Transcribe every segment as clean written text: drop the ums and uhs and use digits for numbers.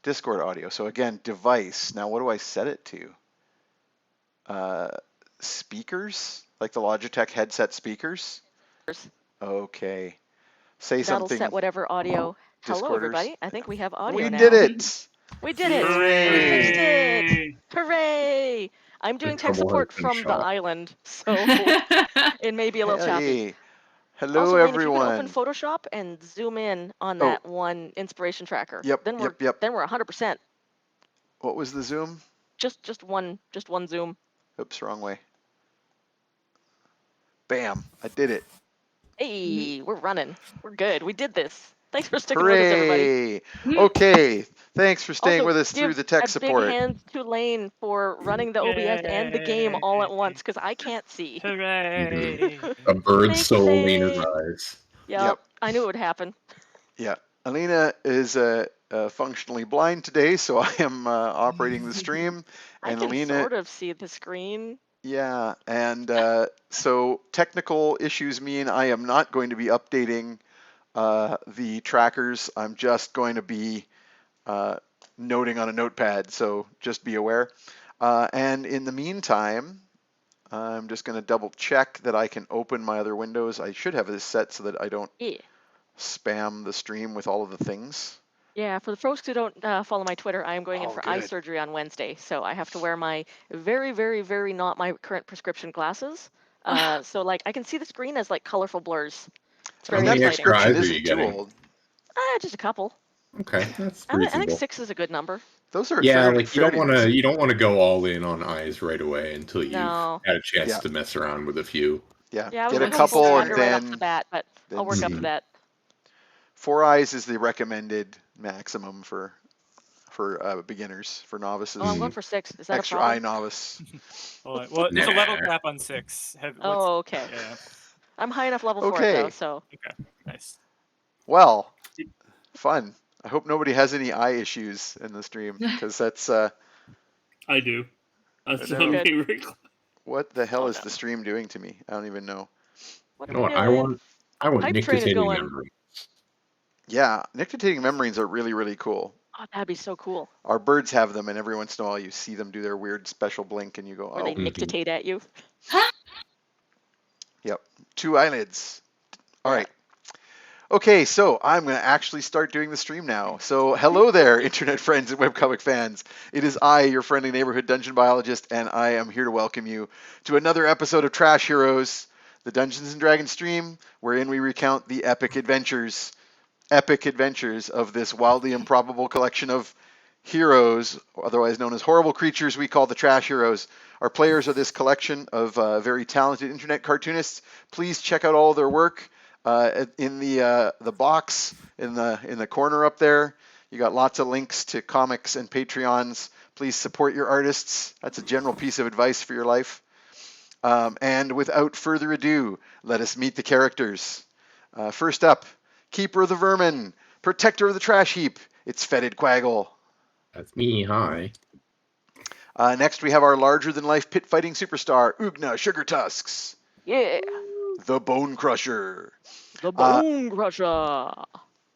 Discord audio. So again, device. Now, what do I set it to? Speakers? Like the Logitech headset speakers? Okay. Say That'll something. set whatever audio. Hello, Discorders. everybody. I think we have audio We now. did it! We did it. Hooray! We fixed it. Hooray! I'm doing tech support from the island, so it may be a little choppy. Hey. Hello, Also, Wayne, if you could everyone. open Photoshop and zoom in on that one inspiration tracker, Yep, then we're yep. then we're 100%. What was the zoom? Just one zoom. Oops, wrong way. Bam! I did it. Hey, we're running. We're good. We did this. Thanks for sticking with us, everybody. Okay, thanks for staying Also, with us through the tech support. Big hand to Lane for running the OBS and the game all at once, because I can't see. Hooray! A bird's soul in Lane. his eyes. Yep, I knew it would happen. Yeah, Alina is functionally blind today, so I am operating the stream. I And can Alina, sort of see the screen. yeah, and so technical issues mean I am not going to be updating the trackers. I'm just going to be noting on a notepad, so just be aware. And in the meantime, I'm just going to double check that I can open my other windows. I should have this set so that I don't spam the stream with all of the things. Yeah, for the folks who don't follow my Twitter, I am going in for eye surgery on Wednesday, so I have to wear my very, very, very not my current prescription glasses. So like I can see the screen as like colorful blurs. It's very How many exciting. extra eyes are you getting? Old. Just a couple. Okay, that's I reasonable. think 6 is a good number. Those are like you don't want to go all in on eyes right away until you've had a chance Yeah. to mess around with a few. Yeah, Yeah, I get was a couple and right off the then bat, but I'll work up to that. 4 eyes is the recommended maximum for beginners, for novices. Oh, I'm going for 6. Is that extra a problem? eye novice? Well, there's a level cap on 6. Oh, okay. Yeah. I'm high enough level for it though, so. Okay, nice. Well, fun. I hope nobody has any eye issues in the stream, because that's. I do. What the hell is the stream doing to me? I don't even know. You know what? I want nicotine membranes. Yeah, nicotine membranes are really, really cool. Oh, that'd be so cool. Our birds have them, and every once in a while you see them do their weird special blink, and you go, Where they nictate at you. Yep, 2 eyelids. All right. Okay, so I'm going to actually start doing the stream now. So hello there, internet friends and webcomic fans. It is I, your friendly neighborhood dungeon biologist, and I am here to welcome you to another episode of Trash Heroes, the Dungeons & Dragons stream, wherein we recount the epic adventures of this wildly improbable collection of heroes, otherwise known as horrible creatures we call the Trash Heroes. Our players are this collection of very talented internet cartoonists. Please check out all of their work. In the box in the corner up there, you got lots of links to comics and Patreons. Please support your artists. That's a general piece of advice for your life. And without further ado, let us meet the characters. First up, Keeper of the Vermin, Protector of the Trash Heap. It's Fetid Quaggle. That's me. Hi. Next, we have our larger-than-life pit-fighting superstar, Ugna Sugar Tusks. Yeah. The Bone Crusher. The Bone Crusher.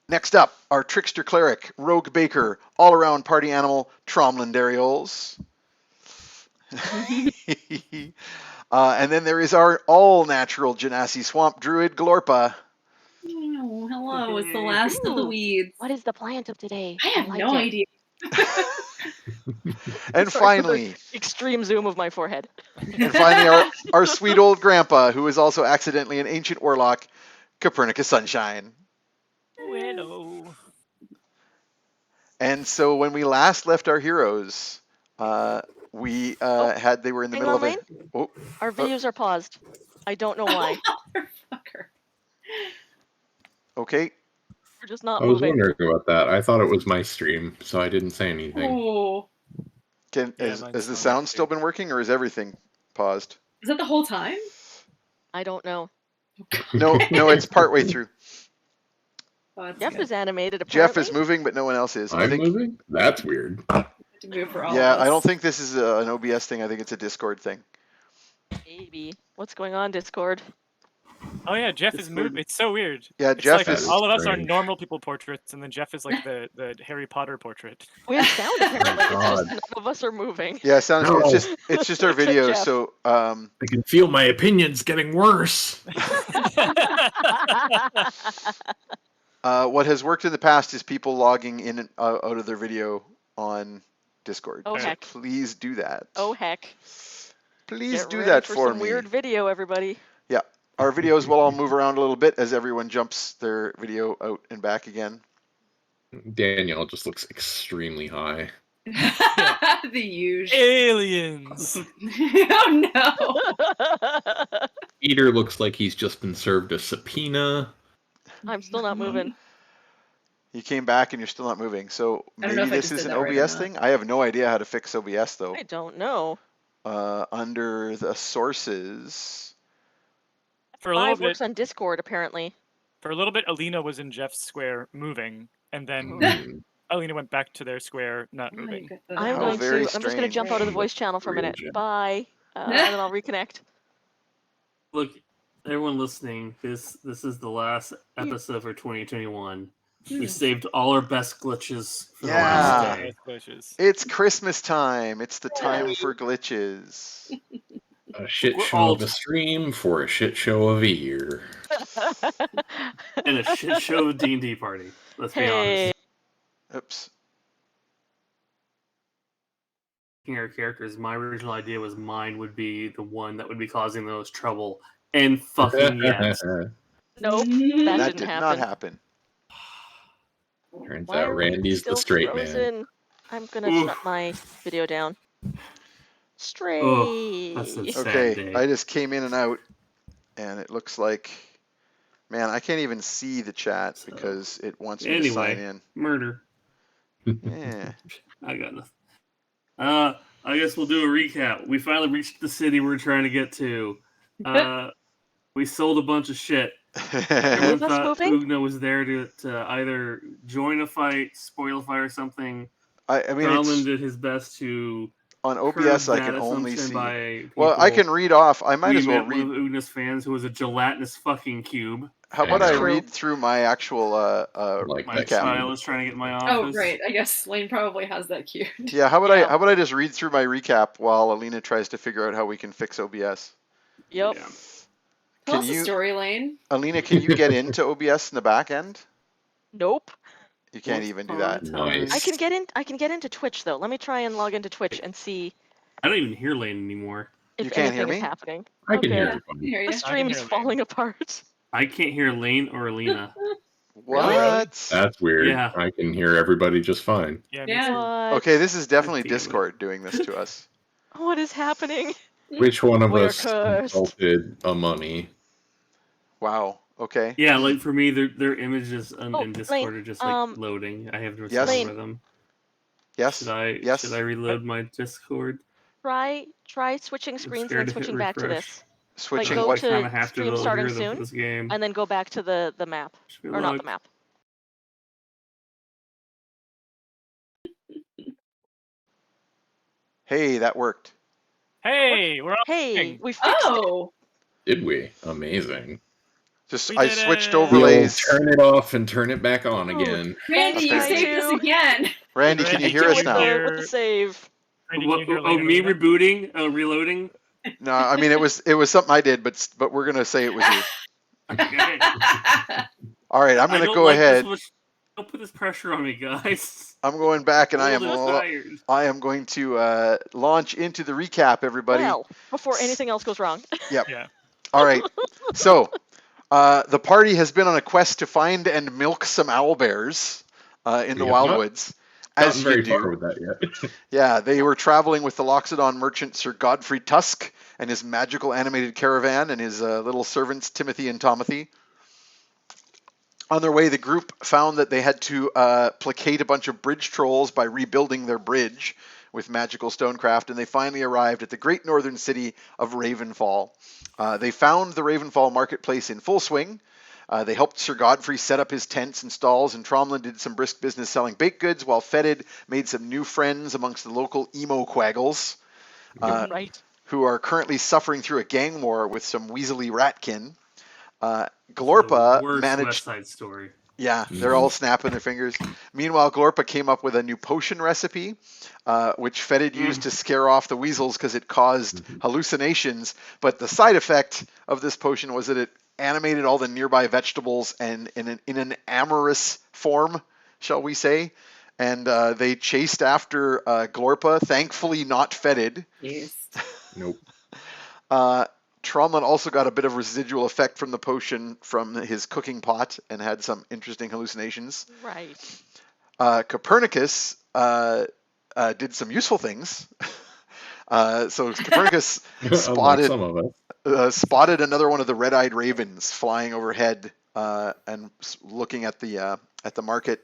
Next up, our trickster cleric, Rogue Baker, all-around party animal, Tromlin Darioles. And then there is our all-natural Genasi Swamp Druid, Glorpa. Oh, hello, it's the last of the weeds. What is the plant of today? I have no idea. And finally, extreme zoom of my forehead. And finally, our sweet old grandpa, who is also accidentally an ancient warlock, Copernicus Sunshine. Hello. And so when we last left our heroes, they were in the middle of it. Oh, our videos are paused. I don't know why. Okay. We're just not I was moving. wondering about that. I thought it was my stream, so I didn't say anything. Oh. Has the sound still been working, or is everything paused? Is that the whole time? I don't know. No, it's partway through. Jeff is animated, apparently. Jeff is moving, but no one else is. I'm moving? That's weird. Yeah, I don't think this is an OBS thing. I think it's a Discord thing. Maybe. What's going on, Discord? Oh yeah, Jeff It's is moving. It's so weird. Yeah, It's Jeff like is all of us are strange. normal people portraits, and then Jeff is like the Harry Potter portrait. We have sound apparently. It's just God. none of us are moving. Yeah, sounds. No. It's just our Except video. Jeff. So I can feel my opinions getting worse. what has worked in the past is people logging in and out of their video on Discord. Oh, so heck. please do that. Oh heck. Please Get do ready that for for some me. weird video, everybody. Yeah, our videos will all move around a little bit as everyone jumps their video out and back again. Danielle just looks extremely high. The usual. Aliens. Oh no. Peter looks like he's just been served a subpoena. I'm still not moving. You came back and you're still not moving. So I don't know maybe if I this just is did an that right or OBS not. thing. I have no idea how to fix OBS though. I don't know. Under the sources. For a little Live bit, works on Discord apparently. for a little bit, Alina was in Jeff's square moving, and then Hmm. Alina went back to their square not Oh, you moving. got the- I'm How going very to. I'm just going to strange. jump out of the Right. voice channel for a minute. Strange. Bye. And then I'll reconnect. Look, everyone listening, this is the last episode for 2021. We saved all our best glitches for the last Yeah. day. Glitches. It's Christmas time. It's the time for glitches. A shit We're show all- of a stream for a shit show of a year. And a shit show of D&D party. Let's be Hey. honest. Oops. Picking our characters, my original idea was mine would be the one that would be causing the most trouble. And fucking yet. Nope. Mm. That That didn't did happen. not happen. Turns Why out are we Randy's still the straight man. frozen? I'm gonna Oof. shut my video down. Stray. that's a sad Okay, day. I just came in and out, and it looks like, man, I can't even see the chat So, because it wants me to sign Anyway, in. murder. Yeah. I got nothing. I guess we'll do a recap. We finally reached the city we're trying to get to. We sold a bunch of shit. Everyone With us thought moving? Ugna was there to either join a fight, spoil a fight, or something. I mean, Gromlin it's did his best to on curb OBS. I that can only assumption see. by Well, I people. can read off. I might We as well met one read. of Ugna's fans who was a gelatinous fucking cube. How about That's I true. read through my actual Like My that recap? child is trying to get in my Oh, office. right. I guess Lane probably has that queued. Yeah. How about Yeah. I just read through my recap while Alina tries to figure out how we can fix OBS? Yep. Yeah. Tell Can us the you- story, Lane. Alina, can you get into OBS in the back end? Nope. You can't Once even do upon a that. Nice. I can get in. I can get into Twitch though. Let me try and log into Twitch and see I don't even hear Lane anymore. if You can't hear anything is me? happening. I can Okay. hear I everybody. hear The you. stream hear is Lane. falling apart. I can't hear Lane or Alina. What? That's weird. Yeah. I can hear everybody just fine. Yeah. Yeah. What? Okay, this is definitely damn it. Discord doing this to us. What is happening? Which one of We are us cursed. consulted a mummy? Wow. Okay. Yeah, like for me, their images in Oh, Discord Lane, are just like loading. I have to Yes. settle for them. Yes. Should I Yes. should I reload my Discord? Try switching screens and scared then to hit switching back to refresh. this, Switching go what? to I kind of have stream to starting algorithm soon, for this game. and then go back to the map, Wish me or not the luck. map. Hey, that worked. Hey, we're all Hey, moving. we fixed it. Oh. Did we? Amazing. Just We I did switched it. We'll overlays. turn it off and turn it back on Ooh. again. Randy, you That's saved us right. again. Randy, can you Randy, hear can us you now? hear- With the save. Randy, What, can you hear oh, Lane or me Alina? rebooting? Reloading? No, I mean it was something I did, but we're gonna say it was you. Okay. All right, I'm I gonna don't go like ahead. This much... Don't put this pressure on me, guys. I'm going back, and I'm a little tired. I am going to launch into the recap, everybody. Well, before anything else goes wrong. Yep. Yeah. All right. So, the party has been on a quest to find and milk some owlbears in the We have not wildwoods, Gotten as you very do. far with that yet. Yeah, they were traveling with the Loxodon merchant Sir Godfrey Tusk and his magical animated caravan and his little servants Timothy and Tomothy. On their way, the group found that they had to placate a bunch of bridge trolls by rebuilding their bridge with magical stonecraft, and they finally arrived at the great northern city of Ravenfall. They found the Ravenfall marketplace in full swing. They helped Sir Godfrey set up his tents and stalls, and Tromlin did some brisk business selling baked goods, while Fetid made some new friends amongst the local emo quaggles, Right. who are currently suffering through a gang war with some weaselly ratkin. Glorpa Worst managed. West Side Story. Yeah, they're all snapping their fingers. Meanwhile, Glorpa came up with a new potion recipe, which Fetid used to scare off the weasels because it caused hallucinations. But the side effect of this potion was that it animated all the nearby vegetables and in an amorous form, shall we say. And they chased after Glorpa, thankfully not Fetid. Yes. Nope. Tromlin also got a bit of residual effect from the potion from his cooking pot and had some interesting hallucinations. Right. Copernicus did some useful things. So Copernicus Unlike some of us. spotted another one of the red-eyed ravens flying overhead and looking at the market.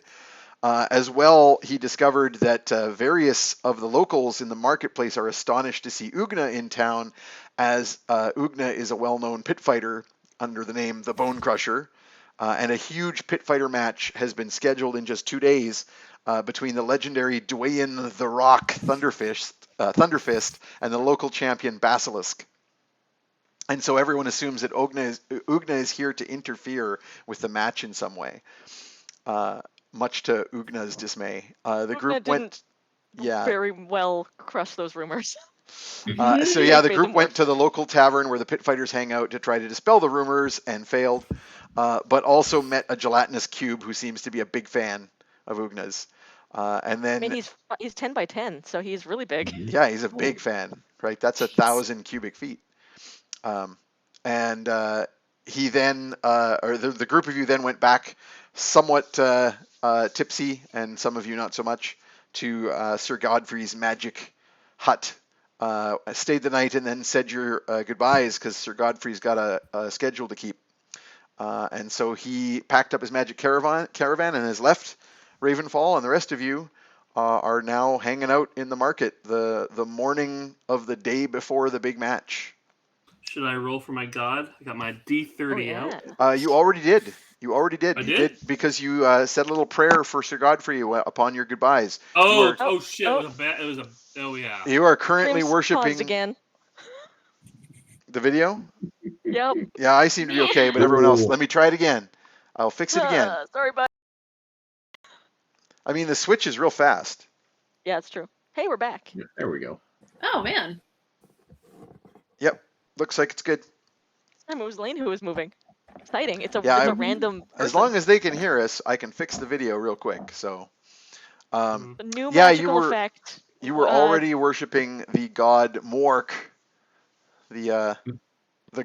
As well, he discovered that various of the locals in the marketplace are astonished to see Ugna in town, as Ugna is a well-known pit fighter under the name the Bone Crusher, and a huge pit fighter match has been scheduled in just 2 days between the legendary Dwayne the Rock Thunderfist and the local champion Basilisk. And so everyone assumes that Ugna is here to interfere with the match in some way. Much to Ugna's dismay. The group went, very well crush those rumors. The group went to the local tavern where the pit fighters hang out to try to dispel the rumors and failed, but also met a gelatinous cube who seems to be a big fan of Ugna's. And then, I mean, he's 10 by 10, so he's really big. Yeah, he's a big fan, right? That's 1,000 cubic feet. He then, the group of you then went back somewhat tipsy, and some of you not so much, to Sir Godfrey's magic hut. Stayed the night and then said your goodbyes because Sir Godfrey's got a schedule to keep. And so he packed up his magic caravan and has left Ravenfall, and the rest of you are now hanging out in the market the morning of the day before the big match. Should I roll for my god? I got my D30 out. You already did. You did because you said a little prayer for Sir Godfrey upon your goodbyes. Shit! It was a. Oh yeah. You are currently James worshiping paused again. the video. Yep. Yeah, I seem to be okay, but everyone else, let me try it again. I'll fix it again. Sorry, bud. I mean, the switch is real fast. Yeah, it's true. Hey, we're back. Yeah, there we go. Oh man. Yep, looks like it's good. It was Lane who was moving. Exciting. It's a random person. As long as they can hear us, I can fix the video real quick. So, the new magical effect. You were already worshiping the god Mork, the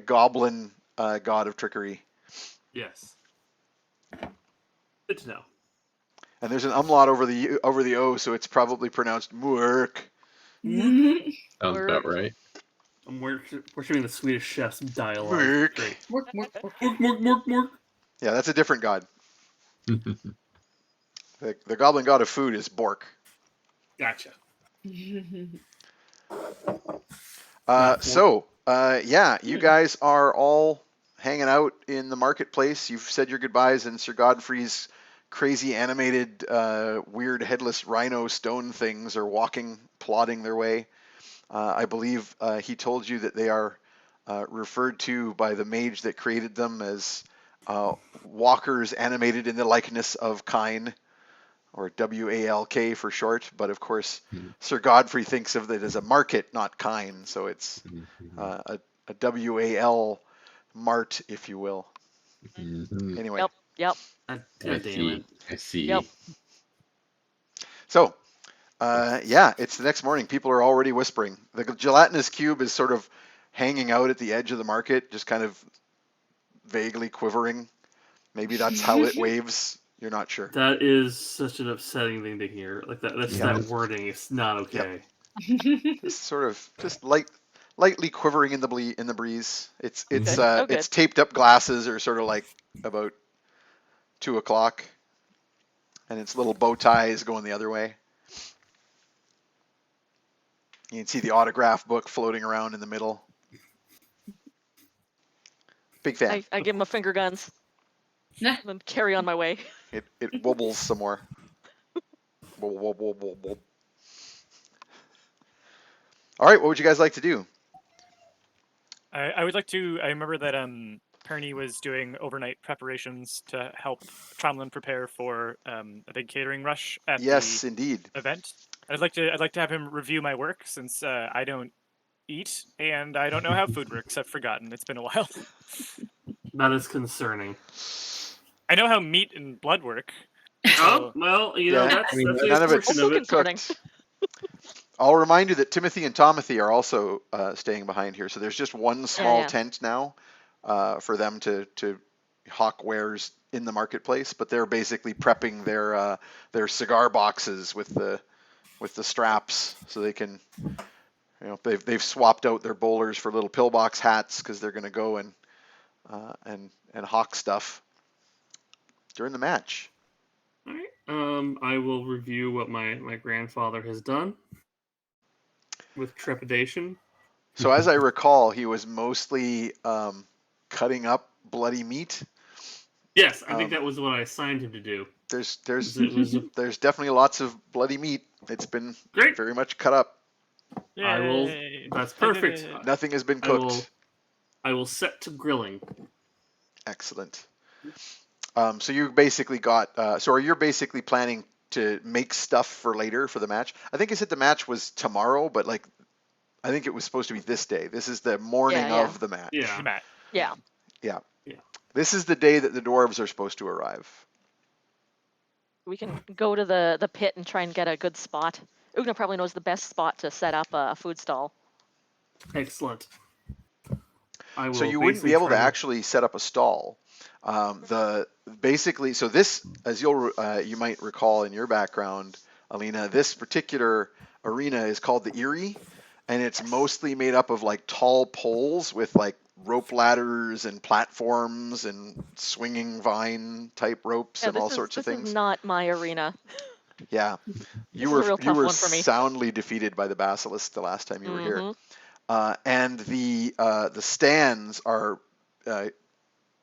goblin god of trickery. Yes. Good to know. And there's an umlaut over the O, so it's probably pronounced Mork. Sounds about right. I'm worshiping the Swedish chef's dialogue. Mork. Yeah, that's a different god. The goblin god of food is Bork. Gotcha. You guys are all hanging out in the marketplace. You've said your goodbyes, and Sir Godfrey's crazy animated, weird headless rhino stone things are plodding their way. I believe he told you that they are referred to by the mage that created them as walkers animated in the likeness of Kine, or WALK for short. But of course, Sir Godfrey thinks of it as a market, not Kine, so it's a WAL mart, if you will. Anyway. Yep. God damn it. I see. Yep. So, it's the next morning. People are already whispering. The gelatinous cube is sort of hanging out at the edge of the market, just kind of vaguely quivering. Maybe that's how it waves. You're not sure. That is such an upsetting thing to hear. Like that wording is not okay. Just sort of lightly quivering in the breeze. It's taped up glasses are sort of like about 2 o'clock, and its little bow tie is going the other way. You can see the autograph book floating around in the middle. Big fan. I give him a finger guns. And then carry on my way. It wobbles some more. Wobble. All right, what would you guys like to do? I would like to. I remember that Pernie was doing overnight preparations to help Tromlin prepare for a big catering rush at Yes, the indeed. event. I'd like to have him review my work since I don't eat and I don't know how food works. I've forgotten. It's been a while. That is concerning. I know how meat and blood work. Oh, well, you know, that's the none of it's portion of it. cooked. I'll remind you that Timothy and Tomothy are also staying behind here. So there's just one small tent now for them to hawk wares in the marketplace, but they're basically prepping their cigar boxes with the straps so they can, they've swapped out their bowlers for little pillbox hats because they're going to go and hawk stuff during the match. All right. I will review what my grandfather has done with trepidation. So as I recall, he was mostly cutting up bloody meat. Yes, I think that was what I assigned him to do. There's definitely lots of bloody meat. It's been very much cut up. Yay. That's perfect. Nothing has been cooked. I will set to grilling. Excellent. So you basically got. So you're basically planning to make stuff for later for the match. I think you said the match was tomorrow, but like, I think it was supposed to be this day. This is the morning of the match. Yeah. This is the day that the dwarves are supposed to arrive. We can go to the pit and try and get a good spot. Ugna probably knows the best spot to set up a food stall. Excellent. So you wouldn't be able to actually set up a stall. Basically, so this, as you might recall in your background, Alina, this particular arena is called the Eyrie, and it's mostly made up of like tall poles with like rope ladders and platforms and swinging vine type ropes and all sorts of things. This is not my arena. Yeah, you were soundly defeated by the basilisk the last time you were here, and the stands are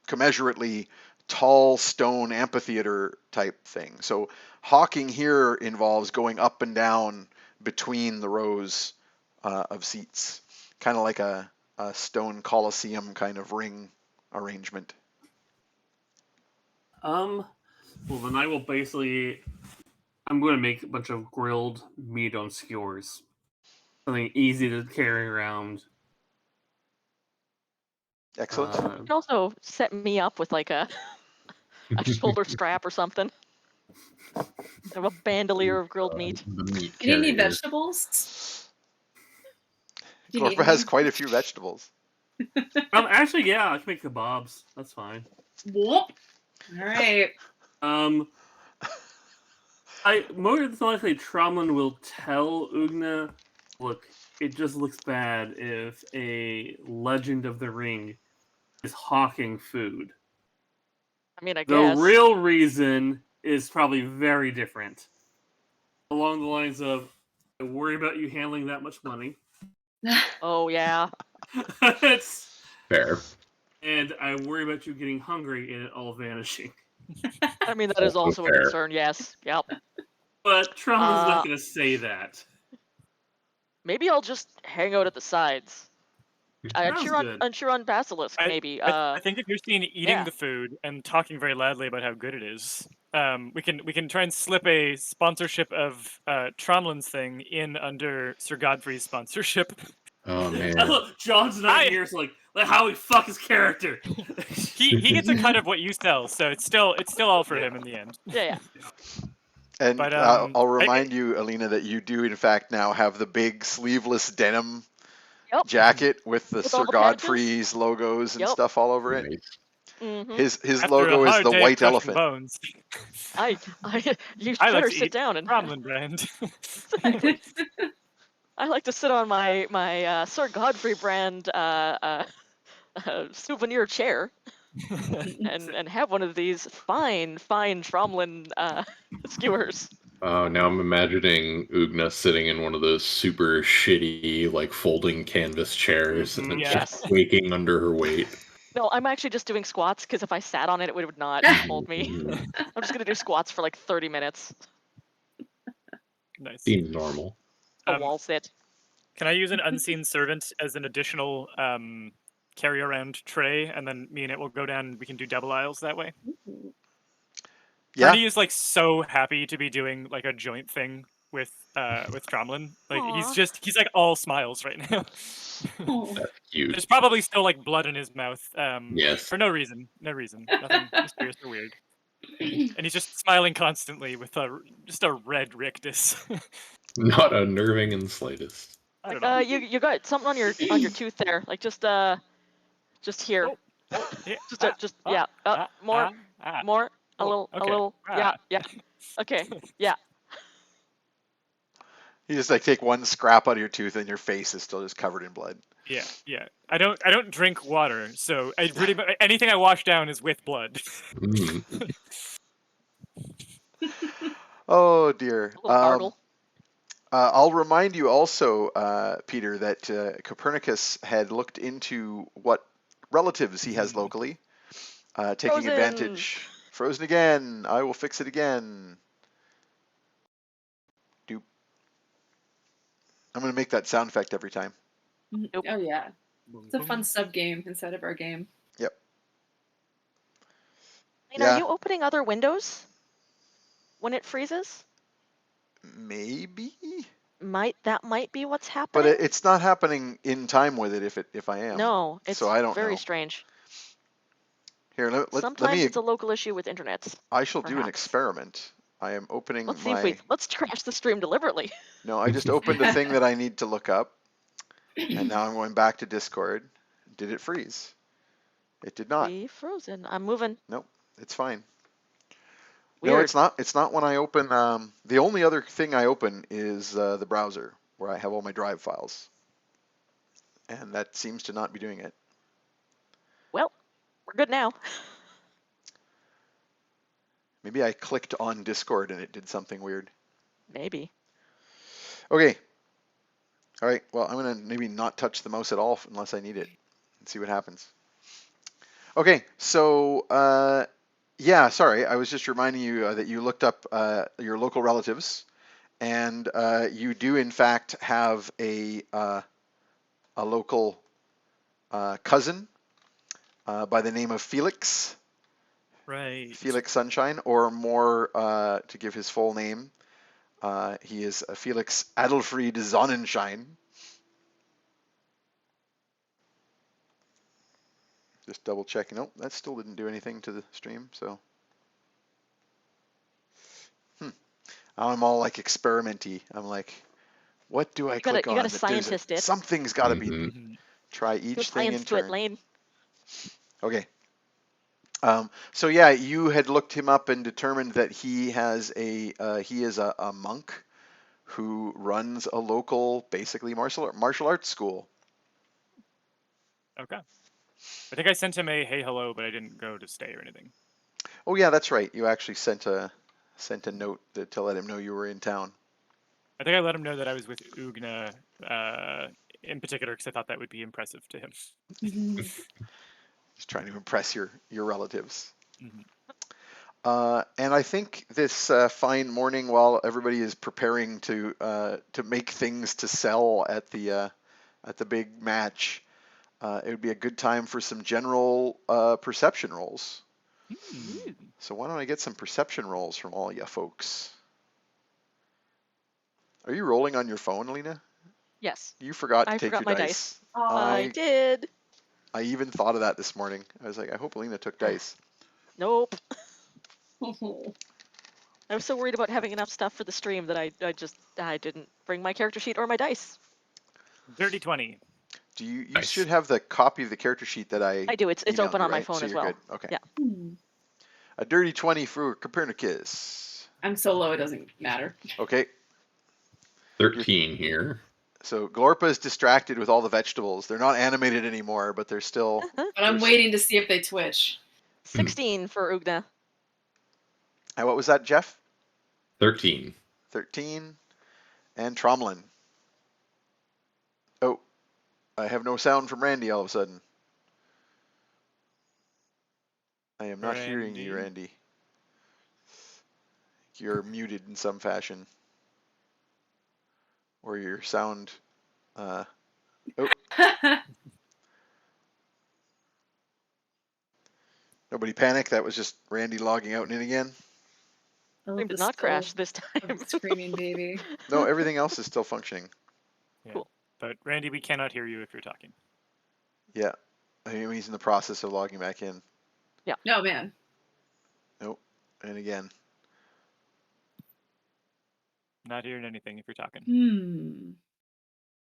commensurately tall stone amphitheater type thing. So hawking here involves going up and down between the rows of seats, kind of like a stone coliseum kind of ring arrangement. Well, then I will I'm going to make a bunch of grilled meat on skewers. Something easy to carry around. Excellent. You can also set me up with like a shoulder strap or something. I have a bandolier of grilled meat. Do you need vegetables? Glorpa has quite a few vegetables. Actually, yeah, I can make kebabs. That's fine. Whoop. All right. I more than likely Tromlin will tell Ugna, look, it just looks bad if a Legend of the Ring is hawking food. I mean, I guess. The real reason is probably very different. Along the lines of, I worry about you handling that much money. Oh, yeah. It's fair. And I worry about you getting hungry and it all vanishing. I mean, that is also a concern, yes. Yep. But Tromlin's not going to say that. Maybe I'll just hang out at the sides. I'm sure on Basilisk, maybe. I think if you're seen eating the food and talking very loudly about how good it is, we can try and slip a sponsorship of Tromlin's thing in under Sir Godfrey's sponsorship. Oh man! Look, John's not here, so like how we fuck his character. he gets a cut of what you sell, so it's still all for him in the end. Yeah. And I'll remind you, Alina, that you do in fact now have the big sleeveless denim jacket with Sir Godfrey's logos and stuff all over it. Mm-hmm. His logo is the white elephant. Bones. You better sit down and Tromlin brand. I like to sit on my Sir Godfrey brand souvenir chair and have one of these fine Tromlin skewers. Oh, now I'm imagining Ugna sitting in one of those super shitty, like, folding canvas chairs and just quaking under her weight. No, I'm actually just doing squats, because if I sat on it, it would not hold me. I'm just going to do squats for like 30 minutes. Nice. Seems normal. A wall sit. Can I use an unseen servant as an additional carry around tray, and then me and it will go down. And we can do double aisles that way. Yeah. Pernie is like so happy to be doing like a joint thing with Tromlin. Like he's like all smiles right now. That's cute. There's probably still like blood in his mouth. Yes. For no reason. Nothing mysterious or weird. And he's just smiling constantly with just a red rictus. Not unnerving in the slightest. I don't know. You got something on your tooth there, like just here. More, a little, yeah. Okay, yeah. You just like take one scrap out of your tooth and your face is still just covered in blood. Yeah. I don't drink water, so anything I wash down is with blood. Oh dear. A little gargle. I'll remind you also, Peter, that Copernicus had looked into what relatives he has locally, taking Frozen. advantage. Frozen again. I will fix it again. Doop. I'm going to make that sound effect every time. Nope. Oh yeah, it's a fun sub game inside of our game. Yep. Are you opening other windows when it freezes? Maybe. That might be what's happening. But it's not happening in time with it if I am. No, it's so I don't very know. strange. Here, Sometimes let me. It's a local issue with internets. I shall do an experiment. I am opening let's crash the stream deliberately. No, I just opened a thing that I need to look up, and now I'm going back to Discord. Did it freeze? It did not. Be frozen. I'm moving. Nope, it's fine. Weird. No, it's not. It's not when I open. The only other thing I open is the browser, where I have all my drive files, and that seems to not be doing it. Well, we're good now. Maybe I clicked on Discord and it did something weird. Maybe. Okay. All right. Well, I'm gonna maybe not touch the mouse at all unless I need it, and see what happens. Okay. So. Yeah, sorry. I was just reminding you that you looked up your local relatives, and you do in fact have a local cousin by the name of Felix. Right. Felix Sunshine, or more to give his full name, he is Felix Adelfried Sonnenschein. Just double checking. Nope, that still didn't do anything to the stream. So, I'm all like experimenty. I'm like, what do I click on? You got to scientist it. Something's got to be. Try each thing in turn. Lane. Okay. So yeah, you had looked him up and determined that he is a monk who runs a local, basically martial arts school. Okay. I think I sent him a hey hello, but I didn't go to stay or anything. Oh yeah, that's right. You actually sent a note to let him know you were in town. I think I let him know that I was with Ugna in particular because I thought that would be impressive to him. Just trying to impress your relatives. Mm-hmm. And I think this fine morning, while everybody is preparing to make things to sell at the big match, it would be a good time for some general perception rolls. So why don't I get some perception rolls from all you folks? Are you rolling on your phone, Alina? Yes. You forgot to take your my dice. I did. I even thought of that this morning. I was like, I hope Alina took dice. Nope. I was so worried about having enough stuff for the stream that I didn't bring my character sheet or my dice. Dirty 20. Do you should have the copy of the character sheet that I do. It's open on my phone so as you're well. Good. Okay. Yeah. A dirty 20 for Copernicus. I'm so low it doesn't matter. Okay. 13 here. So Glorpa is distracted with all the vegetables. They're not animated anymore, but they're still. But I'm waiting to see if they twitch. 16 for Ugna. And what was that, Jeff? 13. 13. And Tromlin. Oh, I have no sound from Randy all of a sudden. I am not hearing you, Randy. You're muted in some fashion. Or your sound. Oh. Nobody panic. That was just Randy logging out and in again. Stream did not crash this time. Screaming baby. No, everything else is still functioning. Yeah. Cool. But Randy, we cannot hear you if you're talking. Yeah. I mean, he's in the process of logging back in. Yeah. No, man. Nope. And again. Not hearing anything if you're talking.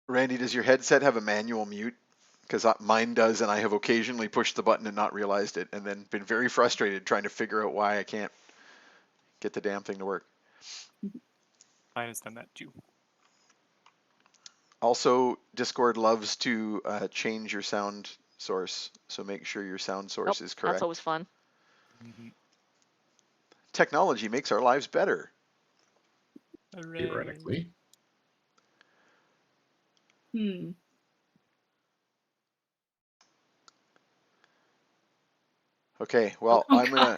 Randy, does your headset have a manual mute? Because mine does, and I have occasionally pushed the button and not realized it, and then been very frustrated trying to figure out why I can't get the damn thing to work. Mine has done that too. Also, Discord loves to change your sound source, so make sure your sound source is correct. That's always fun. Technology makes our lives better. Theoretically. Okay, well, I'm gonna.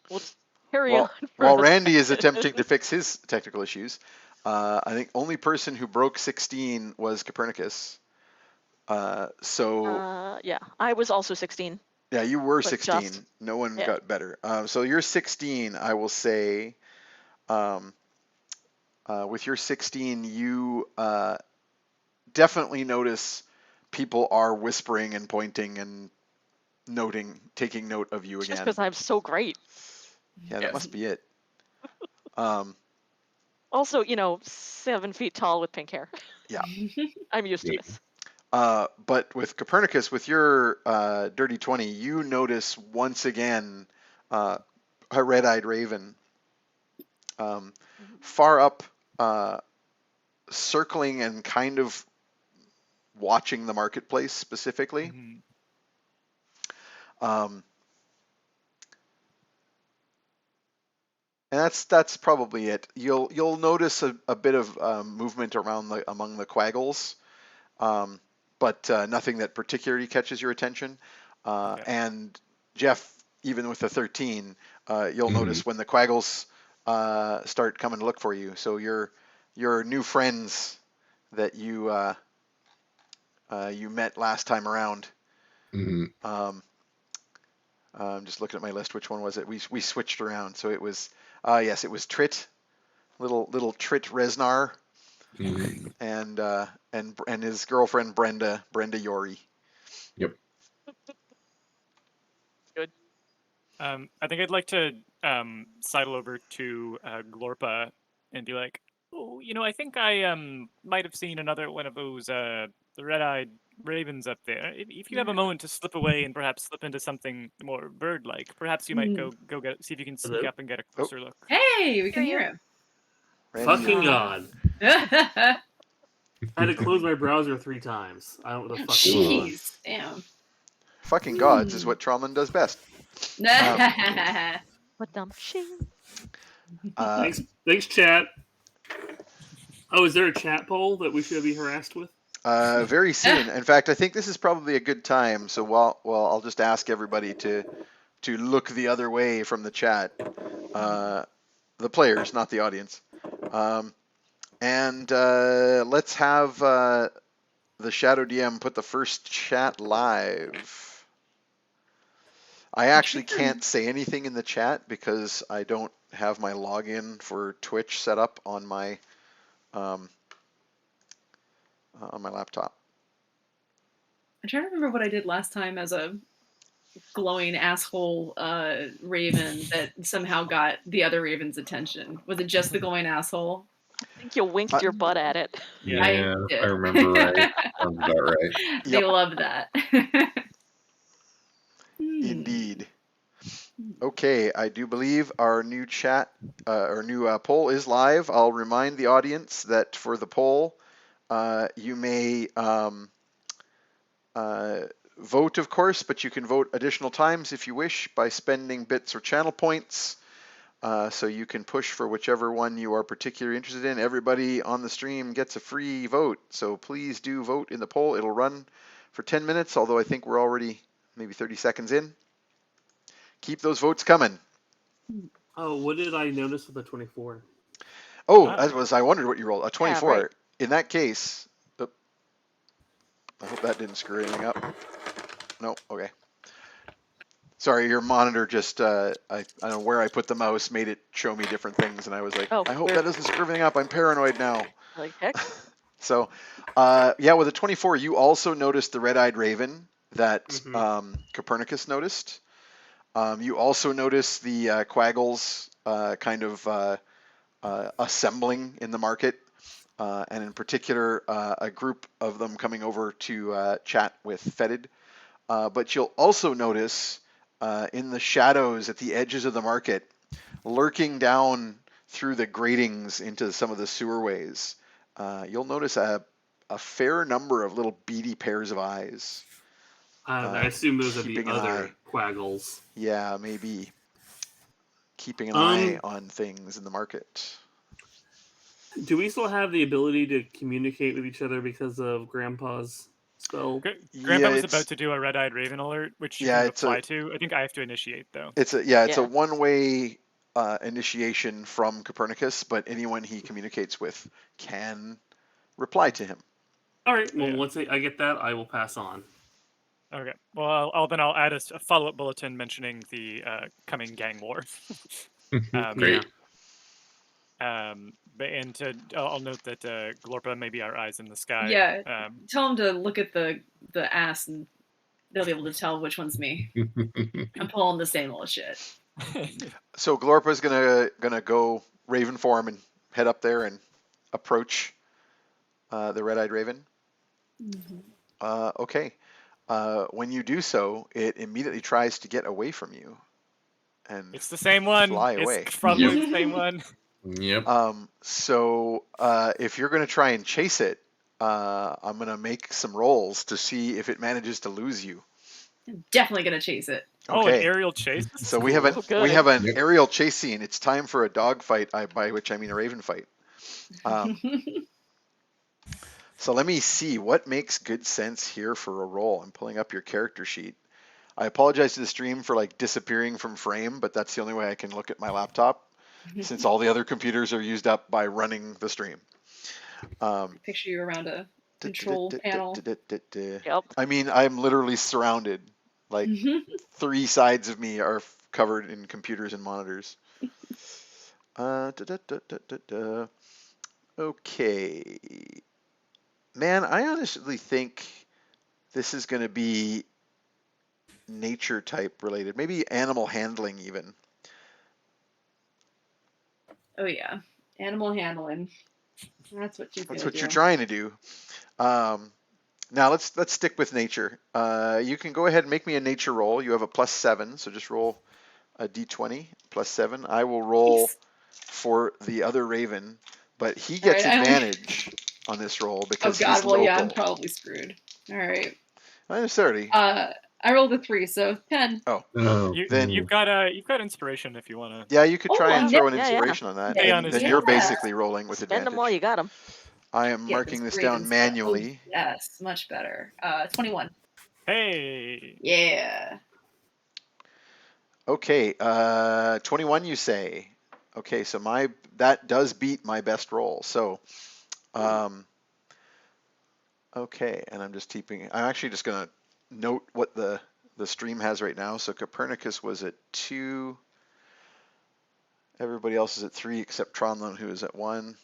Let's carry on. While Randy is attempting to fix his technical issues, I think only person who broke 16 was Copernicus. Yeah, I was also 16. Yeah, you were 16. Just, no one got better. So you're 16, I will say. With your 16, you definitely notice people are whispering and pointing and taking note of you again. Just because I'm so great. Yeah, that must be it. Also, 7 feet tall with pink hair. Yeah. I'm used to this. But with Copernicus, with your dirty 20, you notice once again a red-eyed raven far up, circling and kind of watching the marketplace specifically. And that's probably it. You'll notice a bit of movement among the quaggles, but nothing that particularly catches your attention. And Jeff, even with the 13, you'll notice when the quaggles start coming to look for you. So your new friends that you met last time around. I'm just looking at my list. Which one was it? We switched around. So it was yes, it was Trit, little Trit Resnar, and his girlfriend Brenda Yori. Yep. Good. I think I'd like to sidle over to Glorpa and be like, oh, I think I might have seen another one of those the red-eyed ravens up there. If you have a moment to slip away and perhaps slip into something more bird-like, perhaps you might go see if you can sneak up and get a closer look. Hey, we can hear him. Fucking God. I had to close my browser 3 times. I don't know what the fuck. Jeez, damn. Fucking gods is what Tromlin does best. Thanks, chat. Oh, is there a chat poll that we should be harassed with? Very soon. In fact, I think this is probably a good time. So I'll just ask everybody to look the other way from the chat. The players, not the audience. And let's have the Shadow DM put the first chat live. I actually can't say anything in the chat because I don't have my login for Twitch set up on my laptop. I'm trying to remember what I did last time as a glowing asshole raven that somehow got the other raven's attention. Was it just the glowing asshole? I think you winked your butt at it. Yeah, I remember right. Sounds about right. They love that. Indeed. Okay, I do believe our new poll is live. I'll remind the audience that for the poll, you may vote, of course, but you can vote additional times if you wish by spending bits or channel points. So you can push for whichever one you are particularly interested in. Everybody on the stream gets a free vote, so please do vote in the poll. It'll run for 10 minutes, although I think we're already maybe 30 seconds in. Keep those votes coming. Oh, what did I notice with the 24? Oh, I wondered what you rolled. A 24. Yeah, right. In that case, I hope that didn't screw anything up. No, okay. Sorry, your monitor just, I don't know where I put the mouse, made it show me different things, and I was like, Oh, I hope weird. that doesn't screw everything up. I'm paranoid now. Like heck. So, yeah, with a 24, you also noticed the red-eyed raven that Copernicus noticed. You also notice the quaggles kind of assembling in the market, and in particular, a group of them coming over to chat with Fetid. But you'll also notice in the shadows at the edges of the market, lurking down through the gratings into some of the sewerways, you'll notice a fair number of little beady pairs of eyes. I assume those are the keeping an other eye. quaggles. Yeah, maybe. Keeping an eye on things in the market. Do we still have the ability to communicate with each other because of Grandpa's spell? Grandpa was about to do a red-eyed raven alert, which you can reply to. I think I have to initiate though. It's a a one-way initiation from Copernicus, but anyone he communicates with can reply to him. All right. Well, once I get that, I will pass on. Okay. Well, I'll add a follow-up bulletin mentioning the coming gang war. Great. I'll note that Glorpa may be our eyes in the sky. Yeah. Tell him to look at the ass, and they'll be able to tell which one's me. I'm pulling the same old shit. So Glorpa's gonna go raven form and head up there and approach the red-eyed raven. Okay. When you do so, it immediately tries to get away from you. And it's the same one. Fly away. It's probably the same one. Yep. So if you're going to try and chase it, I'm going to make some rolls to see if it manages to lose you. I'm definitely going to chase it. Okay. Oh, an aerial chase? So we have an aerial chase scene. It's time for a dog fight, by which I mean a raven fight. So let me see what makes good sense here for a roll. I'm pulling up your character sheet. I apologize to the stream for disappearing from frame, but that's the only way I can look at my laptop since all the other computers are used up by running the stream. Picture you around a control panel. Yep. I mean, I'm literally surrounded. 3 sides of me are covered in computers and monitors. Okay. Man, I honestly think this is going to be nature type related, maybe animal handling even. Oh yeah, animal handling. That's what you're. That's what you're trying to do. Now let's stick with nature. You can go ahead and make me a nature roll. You have a +7, so just roll a d20 +7. I will roll for the other raven, but he gets advantage on this roll because he's local. Yeah, I'm probably screwed. All right. Not necessarily. I rolled a 3, so 10. Oh, then you've got inspiration if you want to. Yeah, you could try and throw an inspiration on that. Yeah. Then you're basically rolling with advantage. Spend them while you got them. I am marking this down manually. Oh, yes, much better. 21. Hey. Yeah. Okay, 21 you say. Okay, so that does beat my best roll. So, okay, and I'm actually just gonna note what the stream has right now. So Copernicus was at 2. Everybody else is at 3 except Tronlon, who is at 1.